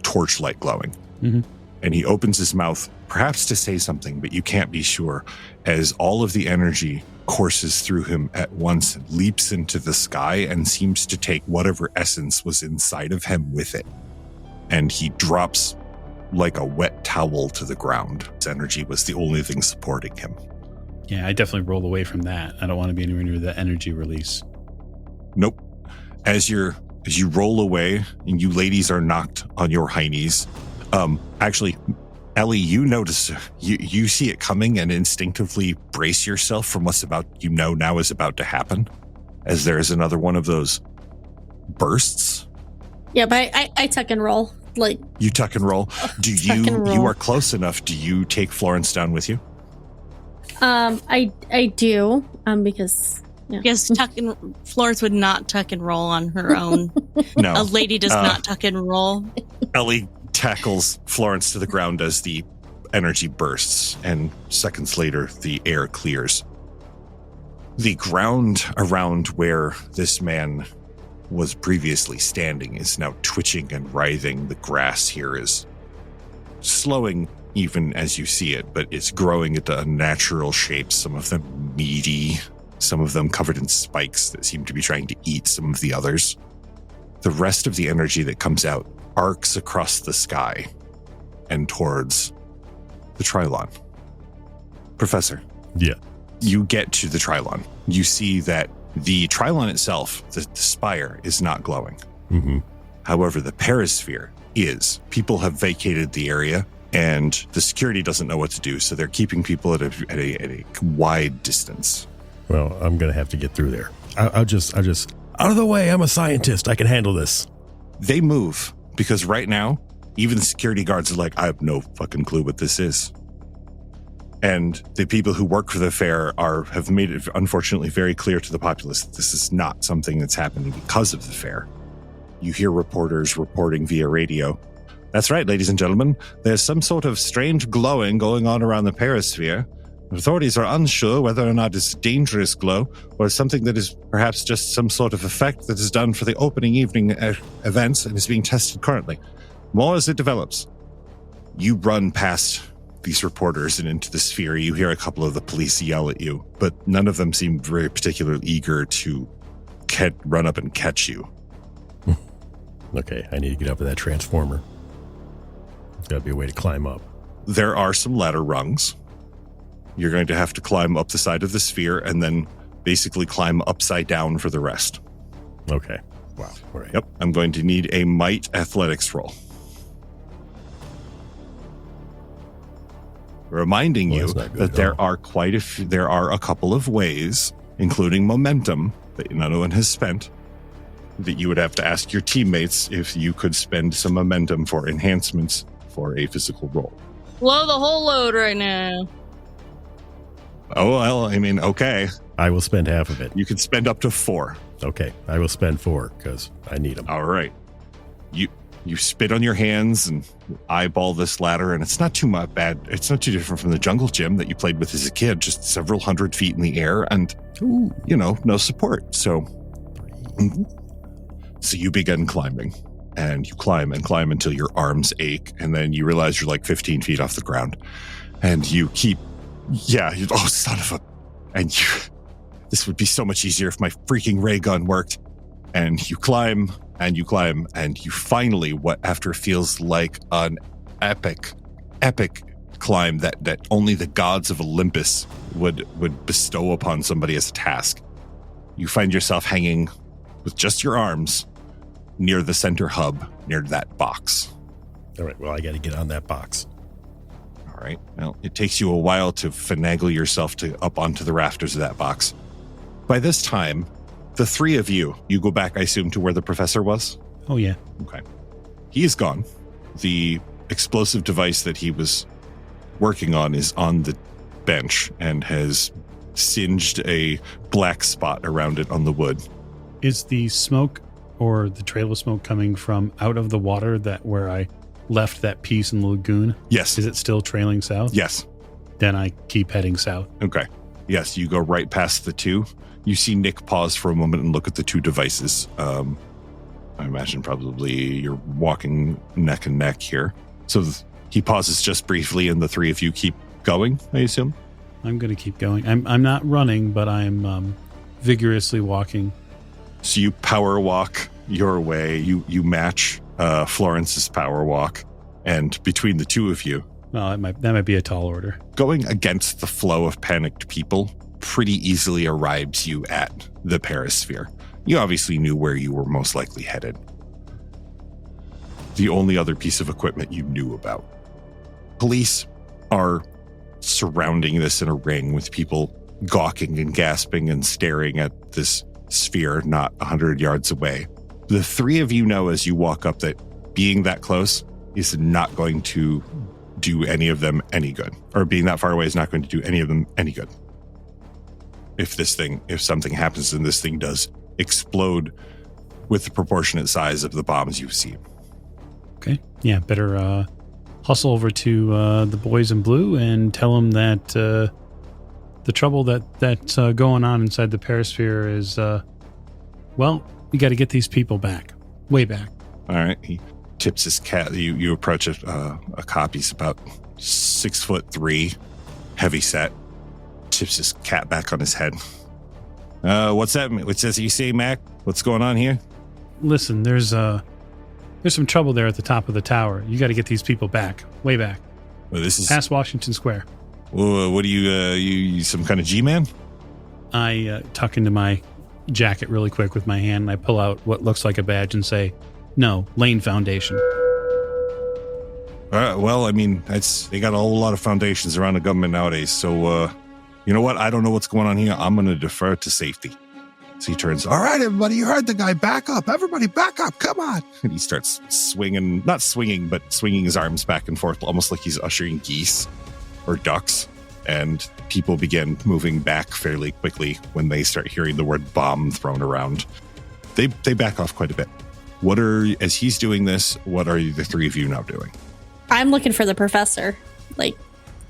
torchlight glowing. Mm-hmm. And he opens his mouth, perhaps to say something, but you can't be sure, as all of the energy courses through him at once, leaps into the sky, and seems to take whatever essence was inside of him with it. And he drops like a wet towel to the ground. His energy was the only thing supporting him. Yeah, I definitely roll away from that. I don't want to be anywhere near the energy release. Nope. As you roll away and you ladies are knocked on your high knees, actually, Ellie, you notice, you see it coming and instinctively brace yourself from what's now is about to happen, as there is another one of those bursts. Yeah, but I tuck and roll. Like, you tuck and roll. You are close enough. Do you take Florence down with you? I do, because Yes, Florence would not tuck and roll on her own. No. A lady does not tuck and roll. Ellie tackles Florence to the ground as the energy bursts, and seconds later, the air clears. The ground around where this man was previously standing is now twitching and writhing. The grass here is slowing even as you see it, but it's growing into unnatural shapes, some of them meaty, some of them covered in spikes that seem to be trying to eat some of the others. The rest of the energy that comes out arcs across the sky and towards the Trilon. Professor. Yeah. You get to the Trilon. You see that the Trilon itself, the spire, is not glowing. Mm-hmm. However, the perisphere is. People have vacated the area, and the security doesn't know what to do, so they're keeping people at a wide distance. Well, I'm going to have to get through there. I'll just, out of the way, I'm a scientist. I can handle this. They move, because right now, even the security guards are like, I have no fucking clue what this is. And the people who work for the fair have made it, unfortunately, very clear to the populace that this is not something that's happening because of the fair. You hear reporters reporting via radio. That's right, ladies and gentlemen. There's some sort of strange glowing going on around the perisphere. Authorities are unsure whether or not it's a dangerous glow or something that is perhaps just some sort of effect that is done for the opening evening events and is being tested currently. More as it develops. You run past these reporters and into the sphere. You hear a couple of the police yell at you, but none of them seem very particularly eager to run up and catch you. Okay, I need to get up to that transformer. There's got to be a way to climb up. There are some ladder rungs. You're going to have to climb up the side of the sphere and then basically climb upside down for the rest. Okay. Wow. All right. Yep. I'm going to need a might athletics roll. Reminding you that there are there are a couple of ways, including momentum that no one has spent, that you would have to ask your teammates if you could spend some momentum for enhancements for a physical roll. Blow the whole load right now. Oh, well, I mean, okay. I will spend half of it. You could spend up to 4. Okay, I will spend 4 because I need them. All right. You spit on your hands and eyeball this ladder, and it's not too much bad. It's not too different from the jungle gym that you played with as a kid, just several hundred feet in the air and, no support. So you begin climbing, and you climb and climb until your arms ache, and then you realize you're like 15 feet off the ground, and you keep, son of a, and you, this would be so much easier if my freaking ray gun worked, and you climb, and you climb, and you finally, what after feels like an epic climb that only the gods of Olympus would bestow upon somebody as a task. You find yourself hanging with just your arms near the center hub, near that box. All right, well, I got to get on that box. All right, well, it takes you a while to finagle yourself up onto the rafters of that box. By this time, the 3 of you go back, I assume, to where the professor was? Oh, yeah. Okay. He is gone. The explosive device that he was working on is on the bench and has singed a black spot around it on the wood. Is the smoke or the trail of smoke coming from out of the water where I left that piece in the lagoon? Yes. Is it still trailing south? Yes. Then I keep heading south. Okay. Yes, you go right past the 2. You see Nick pause for a moment and look at the 2 devices. I imagine probably you're walking neck and neck here. So he pauses just briefly and the 3 of you keep going, I assume? I'm going to keep going. I'm not running, but I'm vigorously walking. So you power walk your way. You match Florence's power walk. And between the 2 of you... Well, that might be a tall order. Going against the flow of panicked people pretty easily arrives you at the perisphere. You obviously knew where you were most likely headed. The only other piece of equipment you knew about. Police are surrounding this in a ring with people gawking and gasping and staring at this sphere not 100 yards away. The 3 of you know as you walk up that being that close is not going to do any of them any good. Or being that far away is not going to do any of them any good. if something happens and this thing does explode with the proportionate size of the bombs you've seen. Okay. Yeah, better hustle over to the boys in blue and tell them that the trouble that's going on inside the perisphere is, we got to get these people back. Way back. All right. He tips his cat. You approach a cop. He's about 6'3", heavy set. Tips his cat back on his head. What's that? What does he say, Mac? What's going on here? Listen, there's some trouble there at the top of the tower. You got to get these people back. Way back. Well, this is past Washington Square. What are you some kind of G-man? I tuck into my jacket really quick with my hand, and I pull out what looks like a badge and say, "No, Lane Foundation." Well, I mean, they got a whole lot of foundations around the government nowadays. So, you know what? I don't know what's going on here. I'm going to defer to safety. So he turns, all right, everybody, you heard the guy. Back up. Everybody back up. Come on. And he starts swinging, not swinging, but swinging his arms back and forth, almost like he's ushering geese or ducks. And people begin moving back fairly quickly when they start hearing the word bomb thrown around. They back off quite a bit. As he's doing this, what are the three of you now doing? I'm looking for the professor. Like,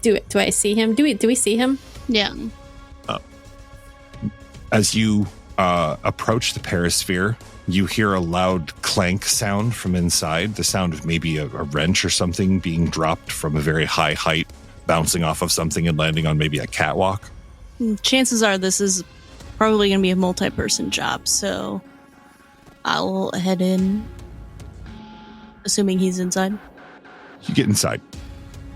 do I see him? Do we see him? Yeah. As you approach the perisphere, you hear a loud clank sound from inside, the sound of maybe a wrench or something being dropped from a very high height, bouncing off of something and landing on maybe a catwalk. Chances are this is probably going to be a multi-person job, so I'll head in, assuming he's inside. You get inside.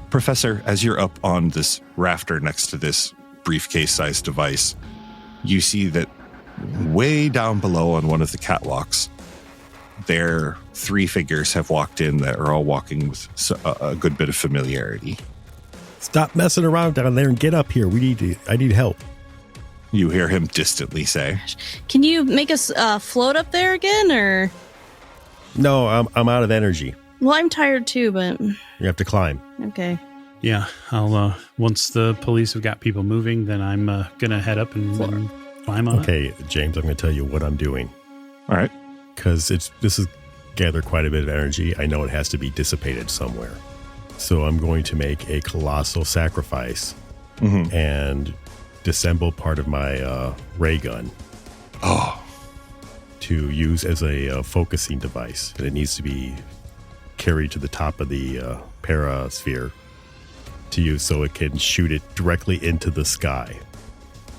Professor, as you're up on this rafter next to this briefcase-sized device, you see that way down below on one of the catwalks, there 3 figures have walked in that are all walking with a good bit of familiarity. Stop messing around down there and get up here. I need help. You hear him distantly say, Can you make us float up there again, or? No, I'm out of energy. Well, I'm tired too, but... You have to climb. Okay. Yeah, I'll, once the police have got people moving, then I'm going to head up and climb on. Okay, James, I'm going to tell you what I'm doing. all right. Because this has gathered quite a bit of energy. I know it has to be dissipated somewhere. So I'm going to make a colossal sacrifice and disassemble part of my ray gun to use as a focusing device. And it needs to be carried to the top of the parasphere to use so it can shoot it directly into the sky.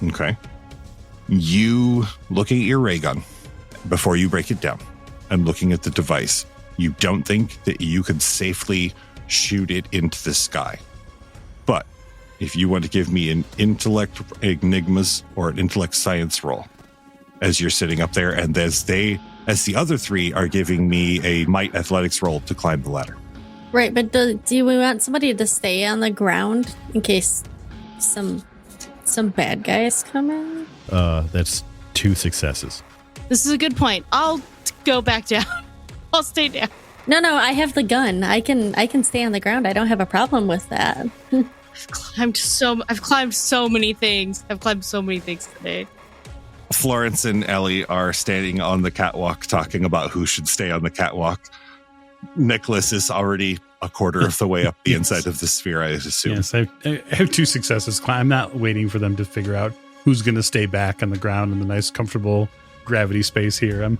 Okay. You looking at your ray gun before you break it down and looking at the device, you don't think that you could safely shoot it into the sky. But if you want to give me an intellect enigmas or an intellect science roll as you're sitting up there, and as the other 3 are giving me a might athletics roll to climb the ladder. Right, but do we want somebody to stay on the ground in case some bad guys come in? That's 2 successes. This is a good point. I'll go back down. I'll stay down. No, I have the gun. I can stay on the ground. I don't have a problem with that. I've climbed so many things. I've climbed so many things today. Florence and Ellie are standing on the catwalk talking about who should stay on the catwalk. Nicholas is already a quarter of the way up the inside of the sphere, I assume. Yes, I have 2 successes. I'm not waiting for them to figure out who's going to stay back on the ground in the nice, comfortable gravity space here.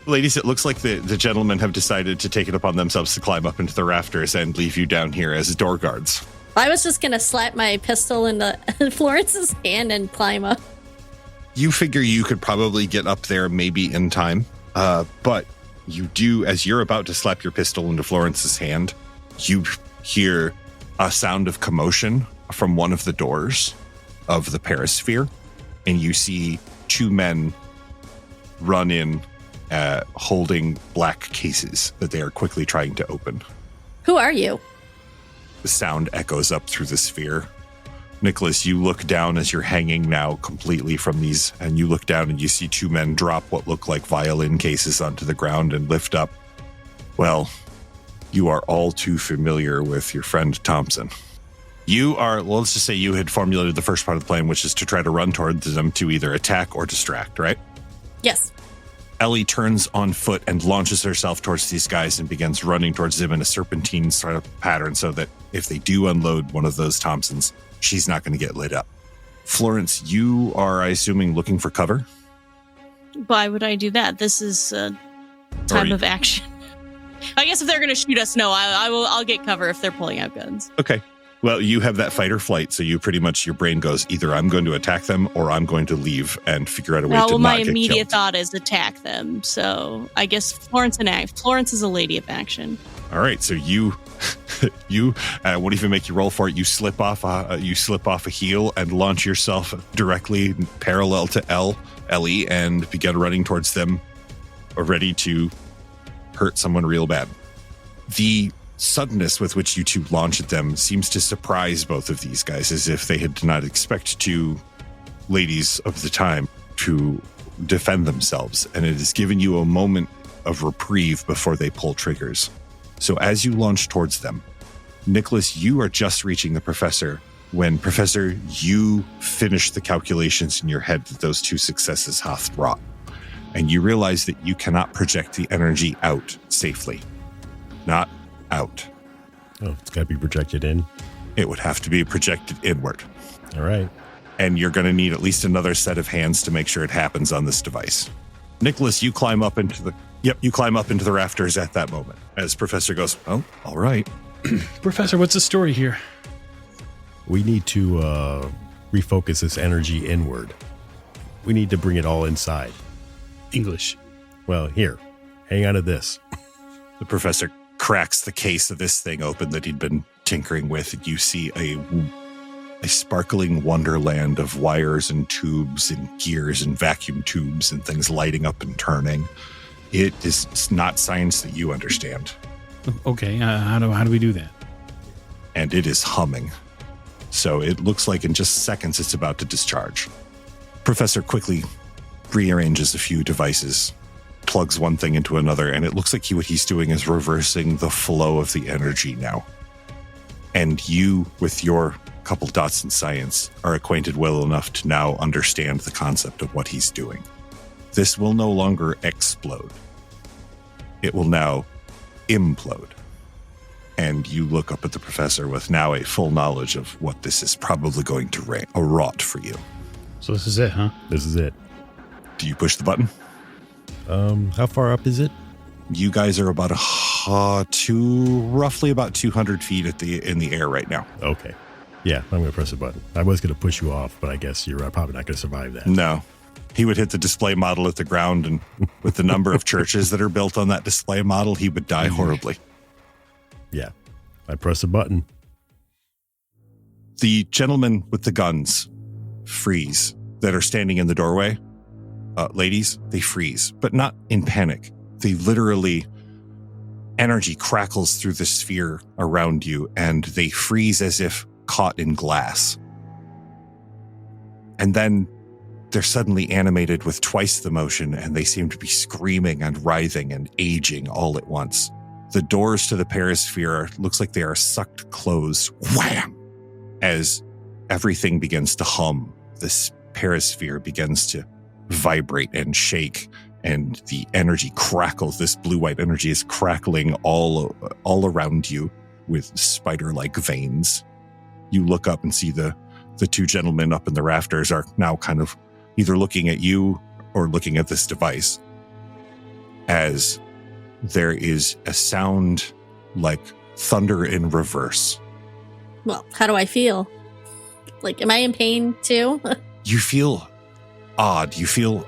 Ladies, it looks like the gentlemen have decided to take it upon themselves to climb up into the rafters and leave you down here as door guards. I was just going to slap my pistol into Florence's hand and climb up. You figure you could probably get up there maybe in time, but you do, as you're about to slap your pistol into Florence's hand, you hear a sound of commotion from one of the doors of the perisphere, and you see 2 men run in holding black cases that they are quickly trying to open. Who are you? The sound echoes up through the sphere. Nicholas, you look down as you're hanging now completely from these, and you look down and you see 2 men drop what look like violin cases onto the ground and lift up. Well, you are all too familiar with your friend Thompson. You are, well, let's just say you had formulated the first part of the plan, which is to try to run towards them to either attack or distract, right? Yes. Ellie turns on foot and launches herself towards these guys and begins running towards them in a serpentine sort of pattern so that if they do unload one of those Thompsons, she's not going to get lit up. Florence, you are, I assuming, looking for cover? Why would I do that? This is a time of action. I guess if they're going to shoot us, no, I'll get cover if they're pulling out guns. Okay. Well, you have that fight or flight, so you pretty much, your brain goes, either I'm going to attack them or I'm going to leave and figure out a way to not get killed. My immediate thought is attack them. So I guess Florence is a lady of action. All right, so you won't even make you roll for it. You slip off a heel and launch yourself directly parallel to Ellie and begin running towards them, ready to hurt someone real bad. The suddenness with which you two launch at them seems to surprise both of these guys, as if they had not expected two ladies of the time to defend themselves, and it has given you a moment of reprieve before they pull triggers. So as you launch towards them, Nicholas, you are just reaching the professor when, Professor, you finish the calculations in your head that those two successes hath wrought, and you realize that you cannot project the energy out safely. Not out. Oh, it's got to be projected in? It would have to be projected inward. All right. And you're going to need at least another set of hands to make sure it happens on this device. Nicholas, you climb up into the rafters at that moment as Professor goes, oh, all right. Professor, what's the story here? We need to refocus this energy inward. We need to bring it all inside. English. Well, here, hang on to this. The professor cracks the case of this thing open that he'd been tinkering with. And you see a sparkling wonderland of wires and tubes and gears and vacuum tubes and things lighting up and turning. It's not science that you understand. Okay, how do we do that? And it is humming. So it looks like in just seconds it's about to discharge. Professor quickly rearranges a few devices, plugs one thing into another, and it looks like what he's doing is reversing the flow of the energy now. And you, with your couple dots in science, are acquainted well enough to now understand the concept of what he's doing. This will no longer explode. It will now implode. And you look up at the professor with now a full knowledge of what this is probably going to wrought for you. So this is it, huh? This is it. Do you push the button? How far up is it? You guys are about roughly about 200 feet in the air right now. Okay. Yeah, I'm going to press the button. I was going to push you off, but I guess you're probably not going to survive that. No. He would hit the display model at the ground, and with the number of churches that are built on that display model, he would die horribly. Yeah. I press the button. The gentlemen with the guns freeze that are standing in the doorway. Ladies, they freeze, but not in panic. They literally, energy crackles through the sphere around you, and they freeze as if caught in glass. And then they're suddenly animated with twice the motion, and they seem to be screaming and writhing and aging all at once. The doors to the perisphere looks like they are sucked closed. Wham! As everything begins to hum, this perisphere begins to vibrate and shake, and the energy crackles. This blue-white energy is crackling all around you with spider-like veins. You look up and see the two gentlemen up in the rafters are now kind of either looking at you or looking at this device, as there is a sound like thunder in reverse. Well, how do I feel? Like, am I in pain too? You feel odd. You feel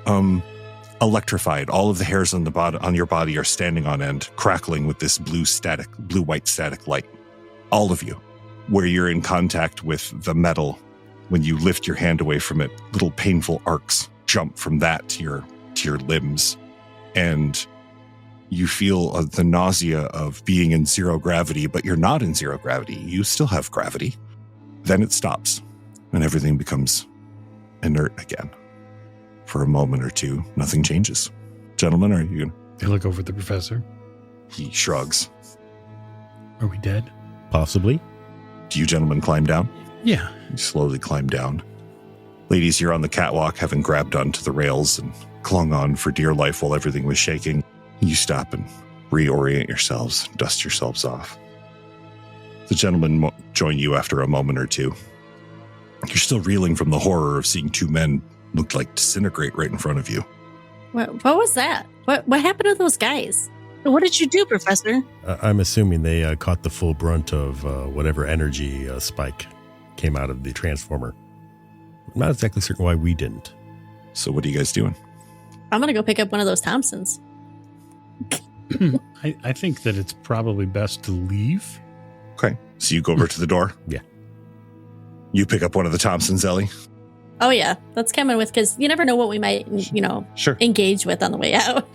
electrified. All of the hairs on your body are standing on end, crackling with this blue-white static light. All of you, where you're in contact with the metal, when you lift your hand away from it, little painful arcs jump from that to your limbs, and you feel the nausea of being in zero gravity, but you're not in zero gravity. You still have gravity. Then it stops, and everything becomes inert again. For a moment or two, nothing changes. Gentlemen, are you gonna... They look over at the professor. He shrugs. Are we dead? Possibly. Do you gentlemen climb down? Yeah. You slowly climb down. Ladies, you're on the catwalk, having grabbed onto the rails and clung on for dear life while everything was shaking. You stop and reorient yourselves, dust yourselves off. The gentlemen join you after a moment or two. You're still reeling from the horror of seeing two men look like disintegrate right in front of you. What was that? What happened to those guys? What did you do, Professor? I'm assuming they caught the full brunt of whatever energy spike came out of the transformer. I'm not exactly certain why we didn't. So what are you guys doing? I'm going to go pick up one of those Thompsons. I think that it's probably best to leave. Okay. So you go over to the door? Yeah. You pick up one of the Thompsons, Ellie? Oh, yeah. That's coming with, because you never know what we might, Sure. engage with on the way out.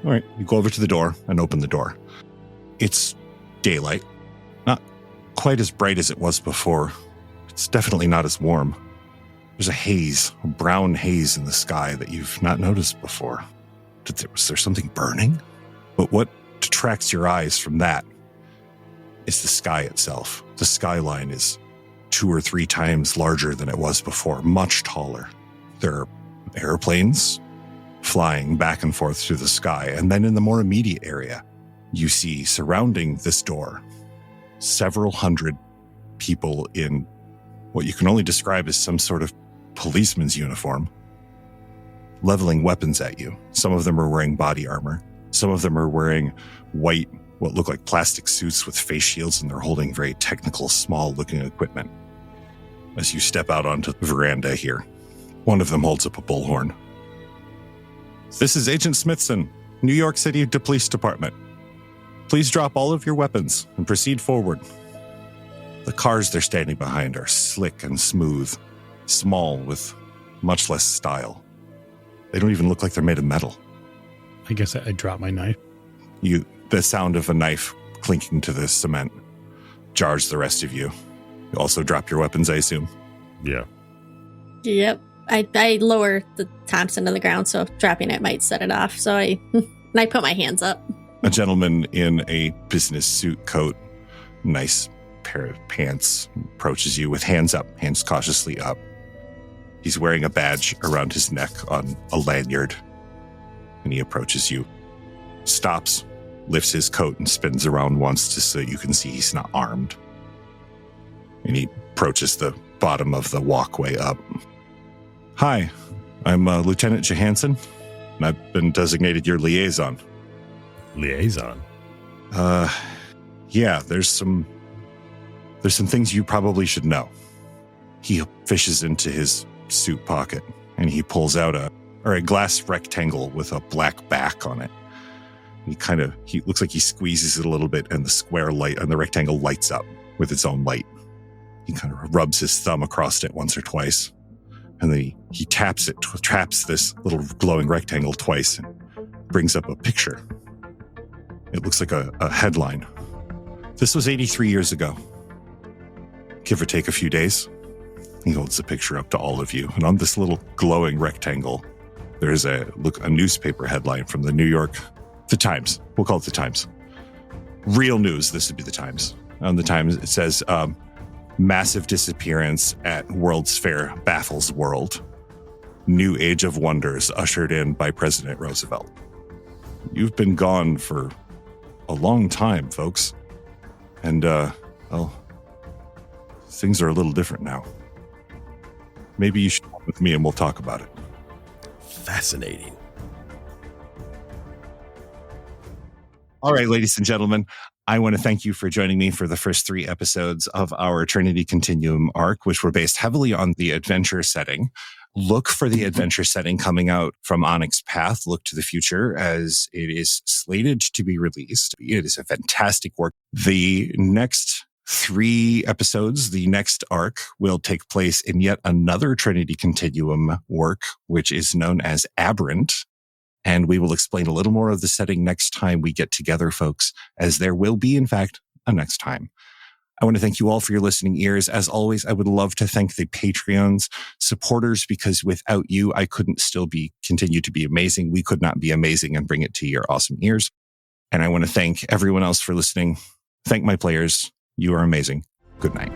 All right. You go over to the door and open the door. It's daylight. Not quite as bright as it was before. It's definitely not as warm. There's a haze, a brown haze in the sky that you've not noticed before. Was there something burning? But what detracts your eyes from that is the sky itself. The skyline is 2 or 3 times larger than it was before, much taller. There are airplanes flying back and forth through the sky. And then in the more immediate area, you see surrounding this door several hundred people in what you can only describe as some sort of policeman's uniform, leveling weapons at you. Some of them are wearing body armor. Some of them are wearing white, what look like plastic suits with face shields, and they're holding very technical, small-looking equipment. As you step out onto the veranda here, one of them holds up a bullhorn. This is Agent Smithson, New York City Police Department. Please drop all of your weapons and proceed forward. The cars they're standing behind are slick and smooth, small with much less style. They don't even look like they're made of metal. I guess I dropped my knife. The sound of a knife clinking to the cement jars the rest of you. You also drop your weapons, I assume. Yeah. Yep. I lower the Thompson to the ground, so dropping it might set it off. So I put my hands up. A gentleman in a business suit coat, nice pair of pants, approaches you with hands up, hands cautiously up. He's wearing a badge around his neck on a lanyard, and he approaches you, stops, lifts his coat and spins around once just so you can see he's not armed. And he approaches the bottom of the walkway up. Hi, I'm Lieutenant Johansson, and I've been designated your liaison. Liaison? Yeah, there's some things you probably should know. He fishes into his suit pocket, and he pulls out a glass rectangle with a black back on it. He looks like he squeezes it a little bit, and the square light on the rectangle lights up with its own light. He kind of rubs his thumb across it once or twice, and then he taps this little glowing rectangle twice and brings up a picture. It looks like a headline. This was 83 years ago. Give or take a few days. He holds the picture up to all of you, and on this little glowing rectangle, there's a newspaper headline from the Times. We'll call it the Times. Real news, this would be the Times. On the Times, it says, massive disappearance at World's Fair baffles world. New age of wonders ushered in by President Roosevelt. You've been gone for a long time, folks. And, things are a little different now. Maybe you should come with me and we'll talk about it. Fascinating. All right, ladies and gentlemen, I want to thank you for joining me for the first 3 episodes of our Trinity Continuum arc, which were based heavily on the adventure setting. Look for the adventure setting coming out from Onyx Path. Look to the future as it is slated to be released. It is a fantastic work. The next 3 episodes, the next arc, will take place in yet another Trinity Continuum work, which is known as Aberrant. And we will explain a little more of the setting next time we get together, folks, as there will be, in fact, a next time. I want to thank you all for your listening ears. As always, I would love to thank the Patreons, supporters, because without you, I couldn't still continue to be amazing. We could not be amazing and bring it to your awesome ears. And I want to thank everyone else for listening. Thank my players. You are amazing. Good night.